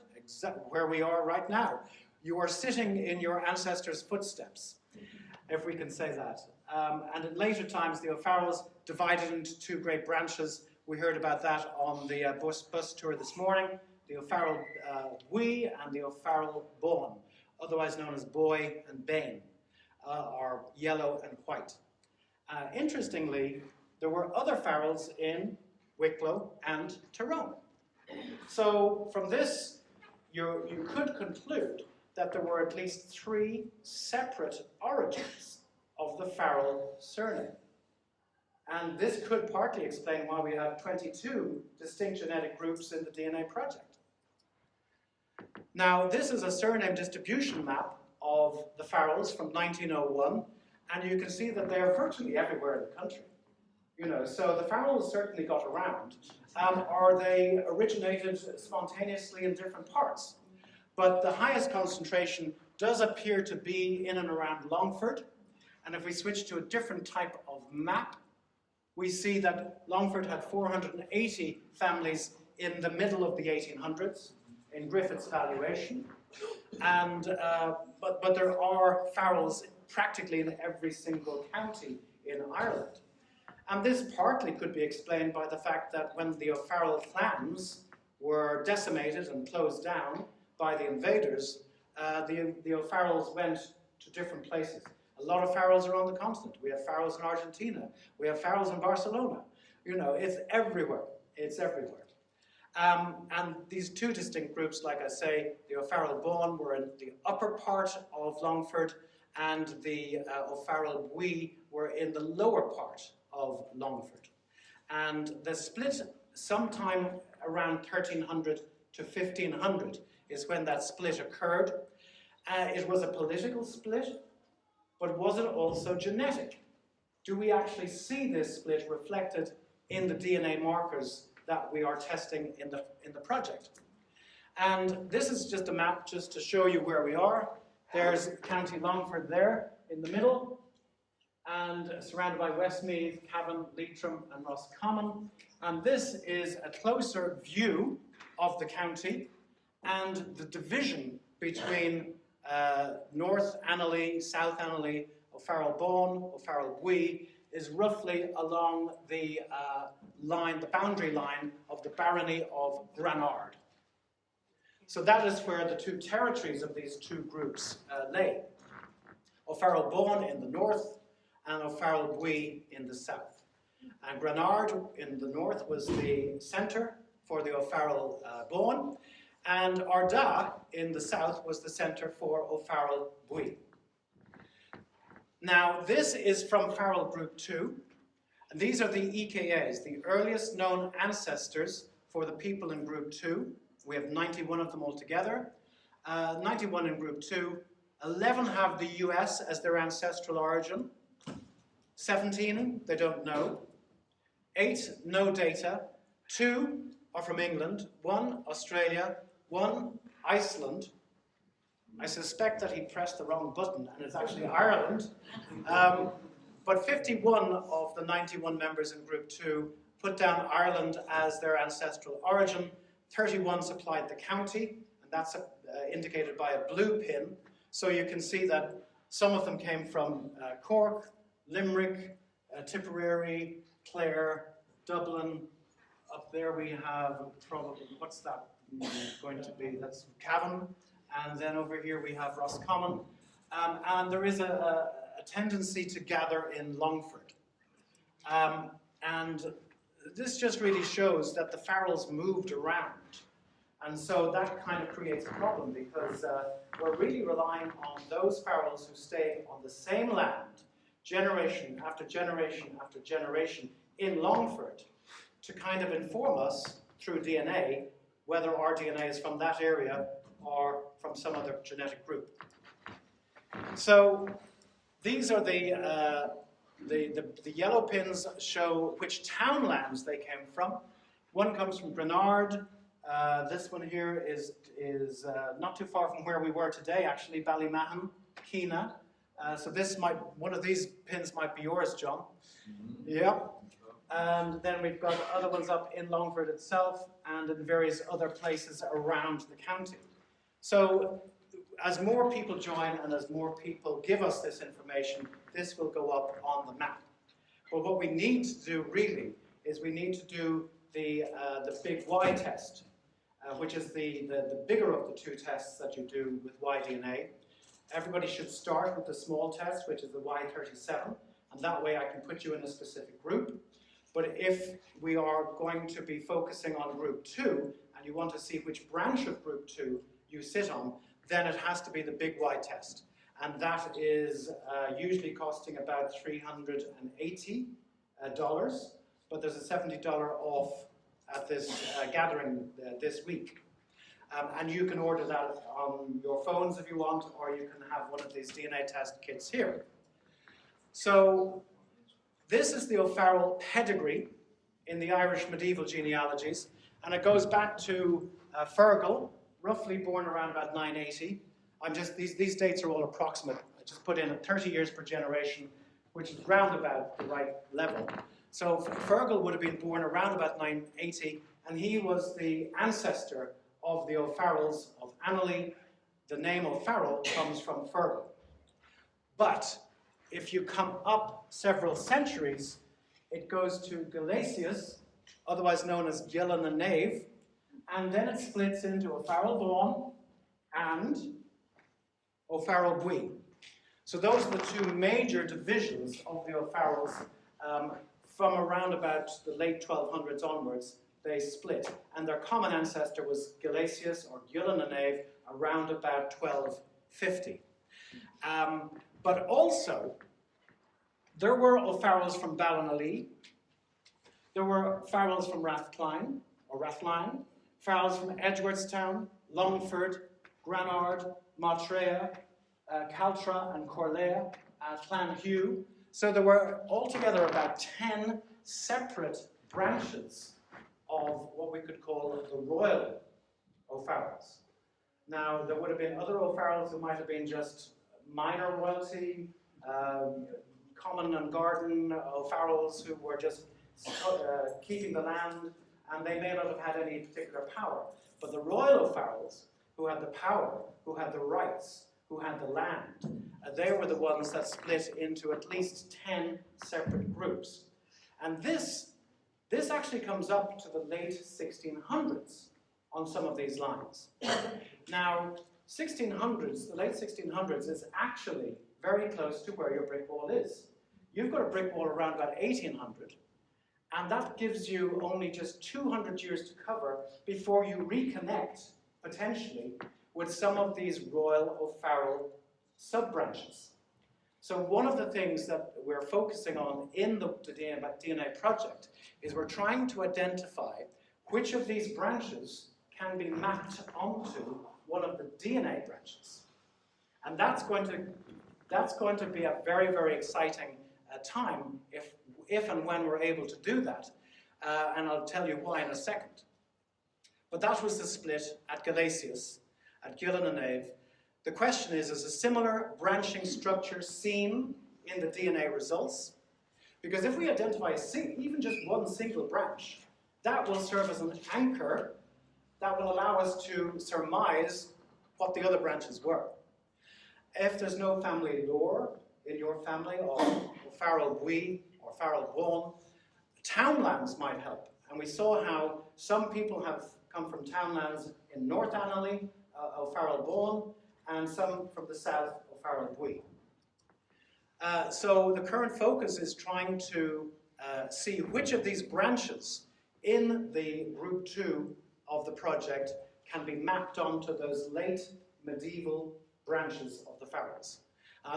where we are right now. You are sitting in your ancestors' footsteps, if we can say that. And in later times, the O'Farrells divided into 2 great branches. We heard about that on the bus tour this morning. The O'Farrell Bui and the O'Farrell Bawn, otherwise known as Boy and Bane, are yellow and white. Interestingly, there were other Farrells in Wicklow and Tyrone. So from this, you could conclude that there were at least 3 separate origins of the Farrell surname. And this could partly explain why we have 22 distinct genetic groups in the DNA Project. Now, this is a surname distribution map of the Farrells from 1901, and you can see that they're virtually everywhere in the country. You know, so the Farrells certainly got around, or they originated spontaneously in different parts. But the highest concentration does appear to be in and around Longford, and if we switch to a different type of map, we see that Longford had 480 families in the middle of the 1800s in Griffith's valuation, and but there are Farrells practically in every single county in Ireland. And this partly could be explained by the fact that when the Farrell clans were decimated and closed down by the invaders, the Farrells went to different places. A lot of Farrells are on the continent. We have Farrells in Argentina. We have Farrells in Barcelona. You know, it's everywhere. It's everywhere. And these two distinct groups, like I say, the O'Farrell-Bawn were in the upper part of Longford, and the O'Farrell-Bui were in the lower part of Longford. And the split sometime around 1300 to 1500 is when that split occurred. It was a political split, but was it also genetic? Do we actually see this split reflected in the DNA markers that we are testing in the project? And this is just a map just to show you where we are. There's County Longford there in the middle, and surrounded by Westmeath, Cavan, Leitrim, and Roscommon. And this is a closer view of the county and the division between North Annaly, South Annaly, O'Farrell-Bawn, O'Farrell-Bui is roughly along the line, the boundary line of the barony of Granard. So that is where the two territories of these two groups lay. O'Farrell-Bawn in the north and O'Farrell-Bui in the south. And Granard in the north was the centre for the O'Farrell-Bawn, and Ardagh in the south was the centre for O'Farrell-Bui. Now, this is from Farrell Group 2, and these are the EKAs, the earliest known ancestors for the people in Group 2. We have 91 of them altogether. 91 in Group 2. 11 have the US as their ancestral origin. 17, they don't know. 8, no data. 2 are from England. 1, Australia. 1, Iceland. I suspect that he pressed the wrong button, and it's actually Ireland. But 51 of the 91 members in Group 2 put down Ireland as their ancestral origin. 31 supplied the county, and that's indicated by a blue pin. So you can see that some of them came from Cork, Limerick, Tipperary, Clare, Dublin. Up there we have probably, what's that going to be? That's Cavan. And then over here we have Roscommon. And there is a tendency to gather in Longford. And this just really shows that the Farrells moved around. And so that kind of creates a problem, because we're really relying on those Farrells who stay on the same land, generation after generation after generation in Longford, to kind of inform us through DNA whether our DNA is from that area or from some other genetic group. So these are the yellow pins show which townlands they came from. One comes from Granard. This one here is not too far from where we were today, actually, Ballymahan, Keena. So this might, one of these pins might be yours, John. Mm-hmm. Yeah. And then we've got other ones up in Longford itself and in various other places around the county. So as more people join and as more people give us this information, this will go up on the map. But what we need to do really is we need to do the big Y test, which is the bigger of the two tests that you do with Y-DNA. Everybody should start with the small test, which is the Y37, and that way I can put you in a specific group. But if we are going to be focusing on Group 2, and you want to see which branch of Group 2 you sit on, then it has to be the big Y test. And that is usually costing about $380, but there's a $70 off at this gathering this week. And you can order that on your phones if you want, or you can have one of these DNA test kits here. So this is the O'Farrell pedigree in the Irish medieval genealogies, and it goes back to Farrell, roughly born around about 980. These dates are all approximate. I just put in 30 years per generation, which is round about the right level. So Farrell would have been born around about 980, and he was the ancestor of the Farrells of Annaly. The name of Farrell comes from Farrell. But if you come up several centuries, it goes to Gelasius, otherwise known as Gillen and Nave, and then it splits into O'Farrell Bawn and O'Farrell Bui. So those are the two major divisions of the O'Farrells. From around about the late 1200s onwards, they split. And their common ancestor was Gelasius or Gillen and Nave around about 1250. But also, there were O'Farrells from Ballinally, there were Farrells from Rathline, Farrells from Edgeworthstown, Longford, Granard, Maitreya, Caltra and Corlea, Clanhugh. So there were altogether about 10 separate branches of what we could call the royal O'Farrells. Now, there would have been other O'Farrells who might have been just minor royalty, common and garden O'Farrells who were just keeping the land, and they may not have had any particular power. But the royal O'Farrells, who had the power, who had the rights, who had the land, they were the ones that split into at least 10 separate groups. And this actually comes up to the late 1600s on some of these lines. Now, the late 1600s is actually very close to where your brick wall is. You've got a brick wall around about 1800, and that gives you only just 200 years to cover before you reconnect, potentially, with some of these royal O'Farrell sub-branches. So one of the things that we're focusing on in the DNA project is we're trying to identify which of these branches can be mapped onto one of the DNA branches. And that's going to be a very, very exciting time if and when we're able to do that. And I'll tell you why in a second. But that was the split at Gelasius, at Gillen and Nave. The question is a similar branching structure seen in the DNA results? Because if we identify even just one single branch, that will serve as an anchor that will allow us to surmise what the other branches were. If there's no family lore in your family, or Farrell Bui or Farrell Bawn, townlands might help. And we saw how some people have come from townlands in North Annaly, Farrell Bawn, and some from the south of Farrell Bui. So the current focus is trying to see which of these branches in the group 2 of the project can be mapped onto those late medieval branches of the Farrells.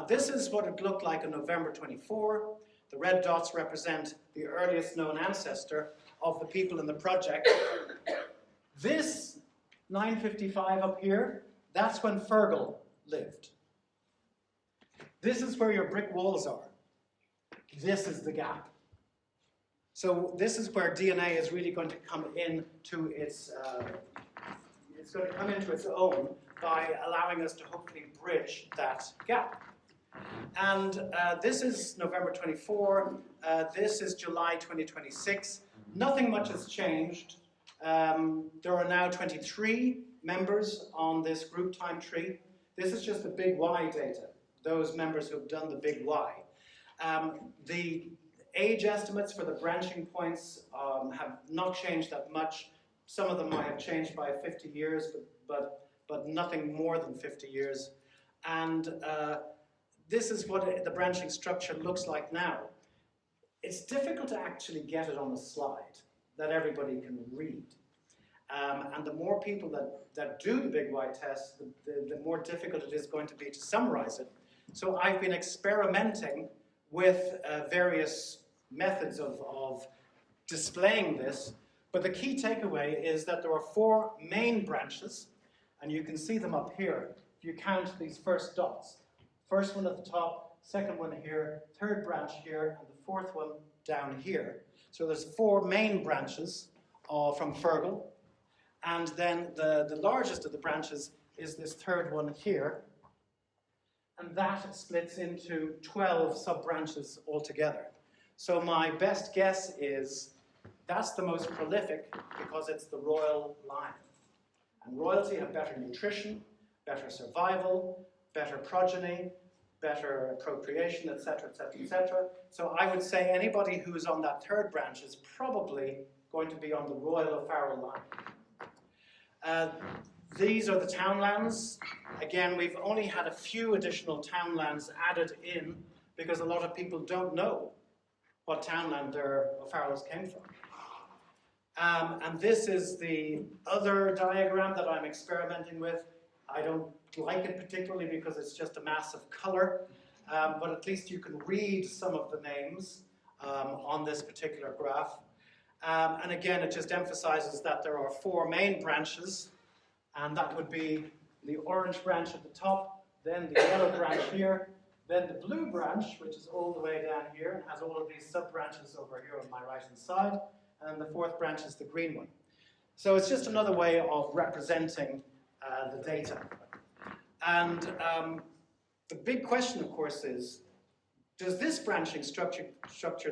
This is what it looked like on November 24. The red dots represent the earliest known ancestor of the people in the project. This 955 up here, that's when Farrell lived. This is where your brick walls are. This is the gap. So this is where DNA is really going to come into its own by allowing us to hopefully bridge that gap. And this is November 24. This is July 2026. Nothing much has changed. There are now 23 members on this group time tree. This is just the big Y data, those members who have done the big Y. The age estimates for the branching points have not changed that much. Some of them might have changed by 50 years, but nothing more than 50 years. And this is what the branching structure looks like now. It's difficult to actually get it on a slide that everybody can read. And the more people that do the big Y test, the more difficult it is going to be to summarize it. So I've been experimenting with various methods of displaying this, but the key takeaway is that there are 4 main branches, And you can see them up here if you count these first dots. First one at the top, second one here, third branch here, and the fourth one down here. So there's 4 main branches from Farrell. And then the largest of the branches is this third one here. And that splits into 12 sub-branches altogether. So my best guess is that's the most prolific because it's the royal line. And royalty have better nutrition, better survival, better progeny, better procreation, etc., etc., etc. So I would say anybody who's on that third branch is probably going to be on the royal or Farrell line. These are the townlands. Again, we've only had a few additional townlands added in because a lot of people don't know what townland their Farrells came from. And this is the other diagram that I'm experimenting with. I don't like it particularly because it's just a mass of color, but at least you can read some of the names on this particular graph. And again, it just emphasizes that there are 4 main branches, and that would be the orange branch at the top, then the yellow branch here, then the blue branch, which is all the way down here and has all of these sub-branches over here on my right-hand side, and the 4th branch is the green one. So it's just another way of representing the data. And the big question, of course, is, does this branching structure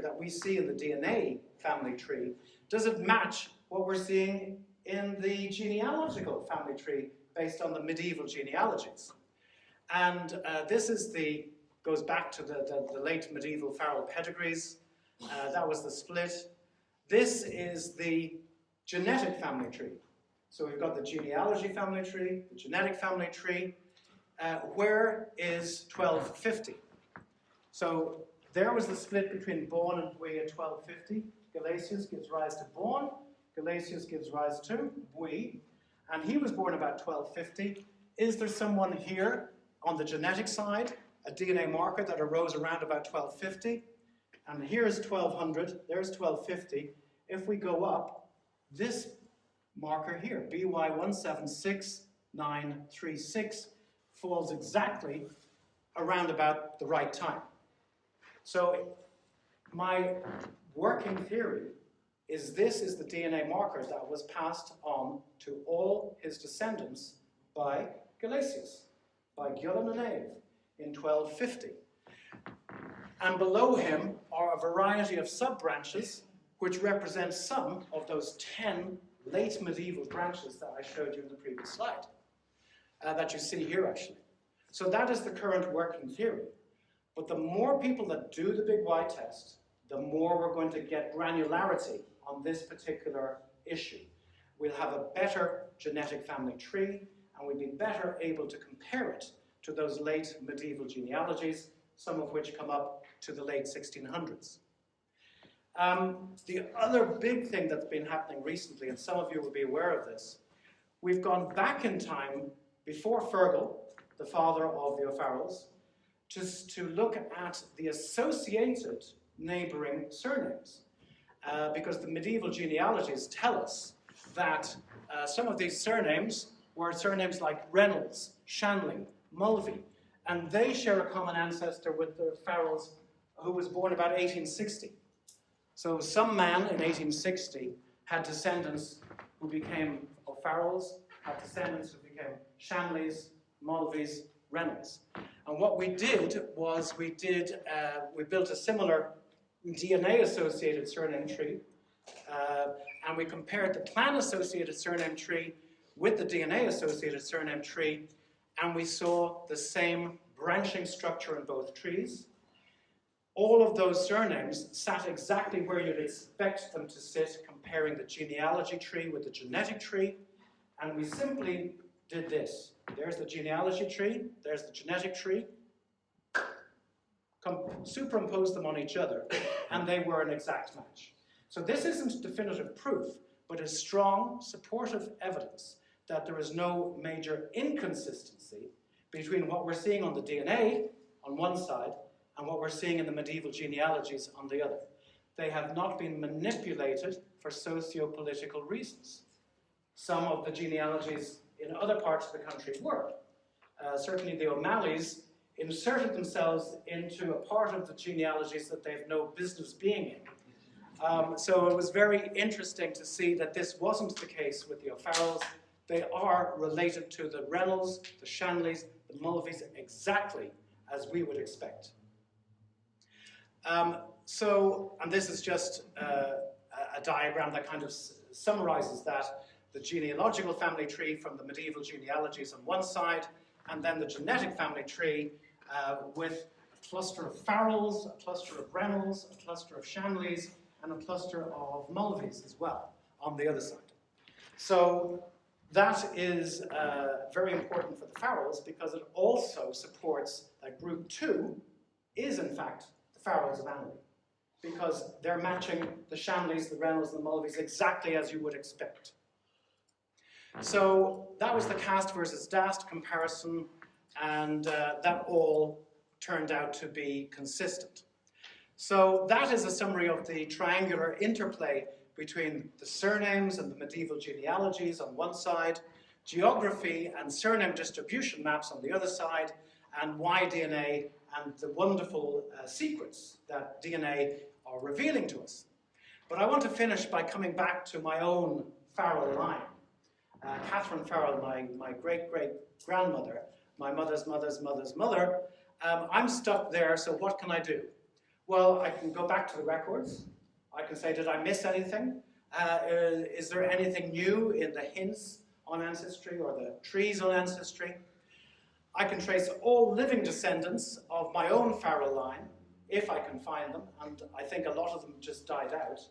that we see in the DNA family tree, does it match what we're seeing in the genealogical family tree based on the medieval genealogies? And this is goes back to the late medieval Farrell pedigrees. That was the split. This is the genetic family tree. So we've got the genealogy family tree, the genetic family tree. Where is 1250? So there was the split between Bourne and Bui at 1250. Galasius gives rise to Bourne. Galasius gives rise to Bui. And he was born about 1250. Is there someone here on the genetic side, a DNA marker that arose around about 1250? And here's 1200, there's 1250. If we go up, this marker here, BY176936, falls exactly around about the right time. So my working theory is this is the DNA marker that was passed on to all his descendants by Galasius, by Gillen and Ave in 1250. And below him are a variety of sub-branches which represent some of those 10 late medieval branches that I showed you in the previous slide, that you see here actually. So that is the current working theory. But the more people that do the Big Y test, the more we're going to get granularity on this particular issue. We'll have a better genetic family tree, and we'll be better able to compare it to those late medieval genealogies, some of which come up to the late 1600s. The other big thing that's been happening recently, and some of you will be aware of this, we've gone back in time before Farrell, the father of the Farrells, just to look at the associated neighboring surnames. Because the medieval genealogies tell us that some of these surnames were surnames like Reynolds, Shanley, Mulvey, and they share a common ancestor with the Farrells who was born about 1860. So some man in 1860 had descendants who became Farrells, had descendants who became Shanleys, Mulveys, Reynolds. And what we did was we built a similar DNA-associated surname tree, and we compared the clan-associated surname tree with the DNA-associated surname tree, and we saw the same branching structure in both trees. All of those surnames sat exactly where you'd expect them to sit, comparing the genealogy tree with the genetic tree, and we simply did this. There's the genealogy tree, there's the genetic tree, superimpose them on each other, and they were an exact match. So this isn't definitive proof, but is strong, supportive evidence that there is no major inconsistency between what we're seeing on the DNA on one side and what we're seeing in the medieval genealogies on the other. They have not been manipulated for socio-political reasons. Some of the genealogies in other parts of the country were. Certainly the O'Malleys inserted themselves into a part of the genealogies that they have no business being in. So it was very interesting to see that this wasn't the case with the O'Farrells. They are related to the Reynolds, the Shanleys, the Mulveys, exactly as we would expect. And this is just a diagram that kind of summarizes that. The genealogical family tree from the medieval genealogies on one side, and then the genetic family tree with a cluster of Farrells, a cluster of Reynolds, a cluster of Shanleys, and a cluster of Mulveys as well on the other side. So that is very important for the Farrells because it also supports that group 2 is in fact the Farrells of Annaly, because they're matching the Shanleys, the Reynolds, and the Mulveys exactly as you would expect. So that was the cast versus DAST comparison, and that all turned out to be consistent. So that is a summary of the triangular interplay between the surnames and the medieval genealogies on one side, geography and surname distribution maps on the other side, and Y-DNA and the wonderful secrets that DNA are revealing to us. But I want to finish by coming back to my own Farrell line. Catherine Farrell, my great-great-grandmother, my mother's mother's mother's mother, I'm stuck there, so what can I do? Well, I can go back to the records. I can say, did I miss anything? Is there anything new in the hints on ancestry or the trees on ancestry? I can trace all living descendants of my own Farrell line, if I can find them, and I think a lot of them just died out.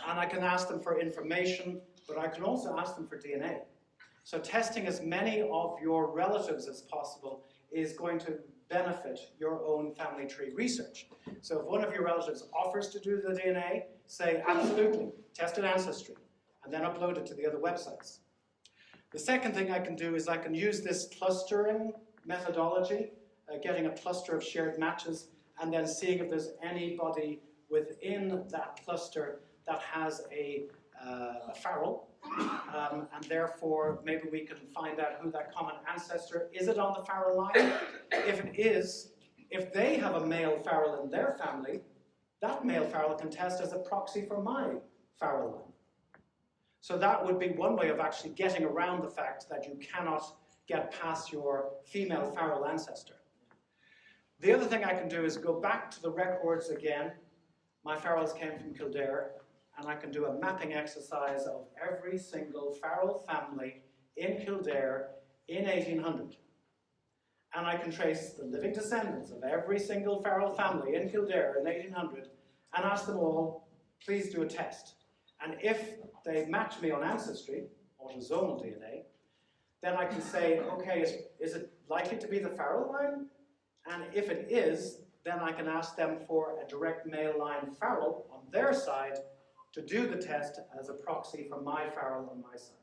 And I can ask them for information, but I can also ask them for DNA. So testing as many of your relatives as possible is going to benefit your own family tree research. So if one of your relatives offers to do the DNA, say absolutely, test an ancestry, and then upload it to the other websites. The second thing I can do is I can use this clustering methodology, getting a cluster of shared matches, and then seeing if there's anybody within that cluster that has a Farrell, and therefore maybe we can find out who that common ancestor is. It on the Farrell line? If it is, if they have a male Farrell in their family, that male Farrell can test as a proxy for my Farrell line. So that would be one way of actually getting around the fact that you cannot get past your female Farrell ancestor. The other thing I can do is go back to the records again. My Farrells came from Kildare, and I can do a mapping exercise of every single Farrell family in Kildare in 1800. And I can trace the living descendants of every single Farrell family in Kildare in 1800 and ask them all, please do a test. And if they match me on ancestry, autosomal DNA, then I can say, okay, is it likely to be the Farrell line? And if it is, then I can ask them for a direct male line Farrell on their side to do the test as a proxy for my Farrell on my side.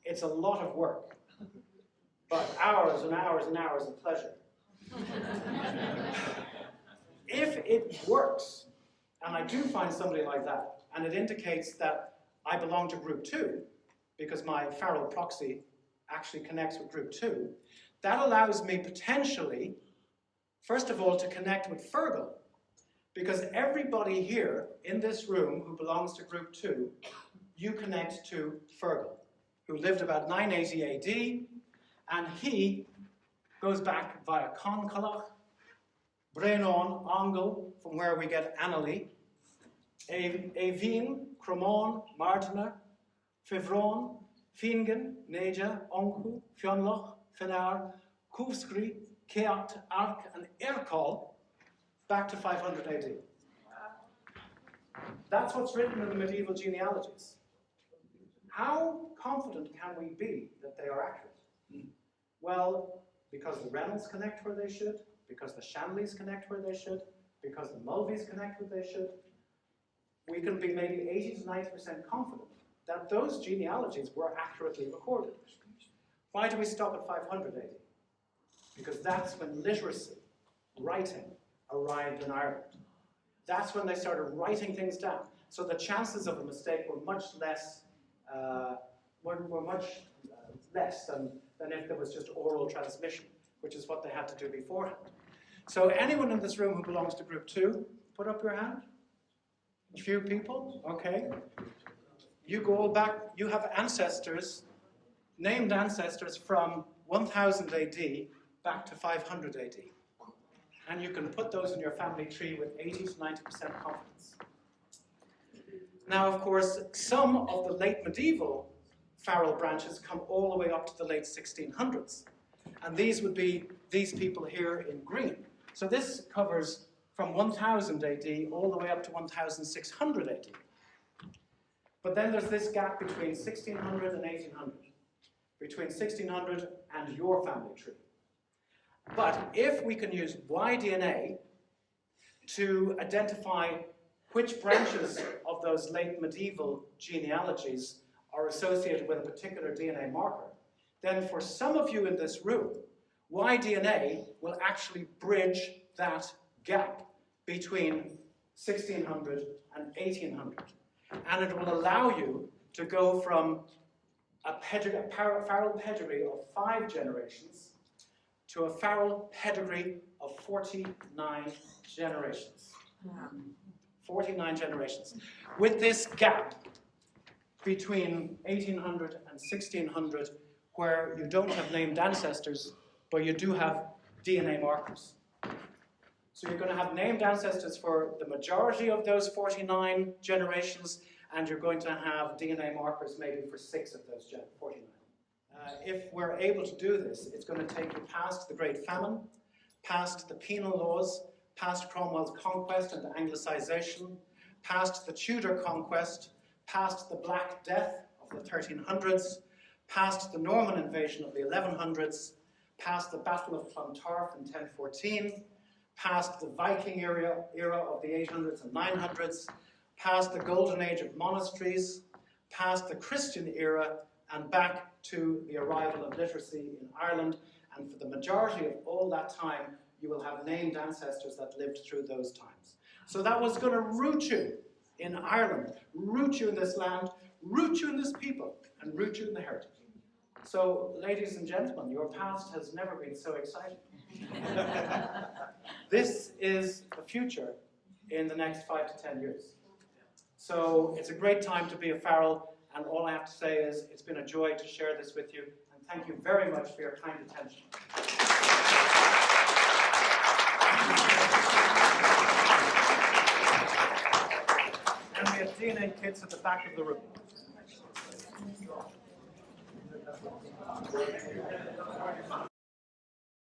It's a lot of work, but hours and hours and hours of pleasure. If it works, and I do find somebody like that, and it indicates that I belong to group 2, because my Farrell proxy actually connects with group 2, that allows me potentially, first of all, to connect with Fergal, because everybody here in this room who belongs to group 2, you connect to Fergal, who lived about 980 AD, and he goes back via Concolach, Brenon, Angle, from where we get Annaly, Evin, Cromon, Martina, Fivron, Fingen, Neja, Onku, Fionloch, Fenar, Kufskri, Keat, Ark, and Erkol, back to 500 AD. That's what's written in the medieval genealogies. How confident can we be that they are accurate? Well, because the Reynolds connect where they should, because the Shanleys connect where they should, because the Mulveys connect where they should, we can be maybe 80 to 90% confident that those genealogies were accurately recorded. Why do we stop at 500 AD? Because that's when literacy, writing, arrived in Ireland. That's when they started writing things down. So the chances of a mistake were much less were much less than if there was just oral transmission, which is what they had to do beforehand. So anyone in this room who belongs to group 2, put up your hand. A few people, okay. You go all back, you have ancestors, named ancestors from 1000 AD back to 500 AD. And you can put those in your family tree with 80 to 90% confidence. Now, of course, some of the late medieval Farrell branches come all the way up to the late 1600s. And these would be these people here in green. So this covers from 1000 AD all the way up to 1600 AD. But then there's this gap between 1600 and 1800, between 1600 and your family tree. But if we can use Y-DNA to identify which branches of those late medieval genealogies are associated with a particular DNA marker, then for some of you in this room, Y-DNA will actually bridge that gap between 1600 and 1800. And it will allow you to go from a Farrell pedigree of 5 generations to a Farrell pedigree of 49 generations. 49 generations. With this gap between 1800 and 1600, where you don't have named ancestors, but you do have DNA markers. So you're going to have named ancestors for the majority of those 49 generations, and you're going to have DNA markers maybe for 6 of those 49. If we're able to do this, it's going to take you past the Great Famine, past the penal laws, past Cromwell's conquest and Anglicization, past the Tudor conquest, past the Black Death of the 1300s, past the Norman invasion of the 1100s, past the Battle of Clontarf in 1014, past the Viking era of the 800s and 900s, past the Golden Age of monasteries, past the Christian era, and back to the arrival of literacy in Ireland. And for the majority of all that time, you will have named ancestors that lived through those times. So that was going to root you in Ireland, root you in this land, root you in this people, and root you in the heritage. So, ladies and gentlemen, your past has never been so exciting. This is the future in the next 5 to 10 years. So it's a great time to be a Farrell, and all I have to say is it's been a joy to share this with you, and thank you very much for your kind attention. And we have DNA kits at the back of the room.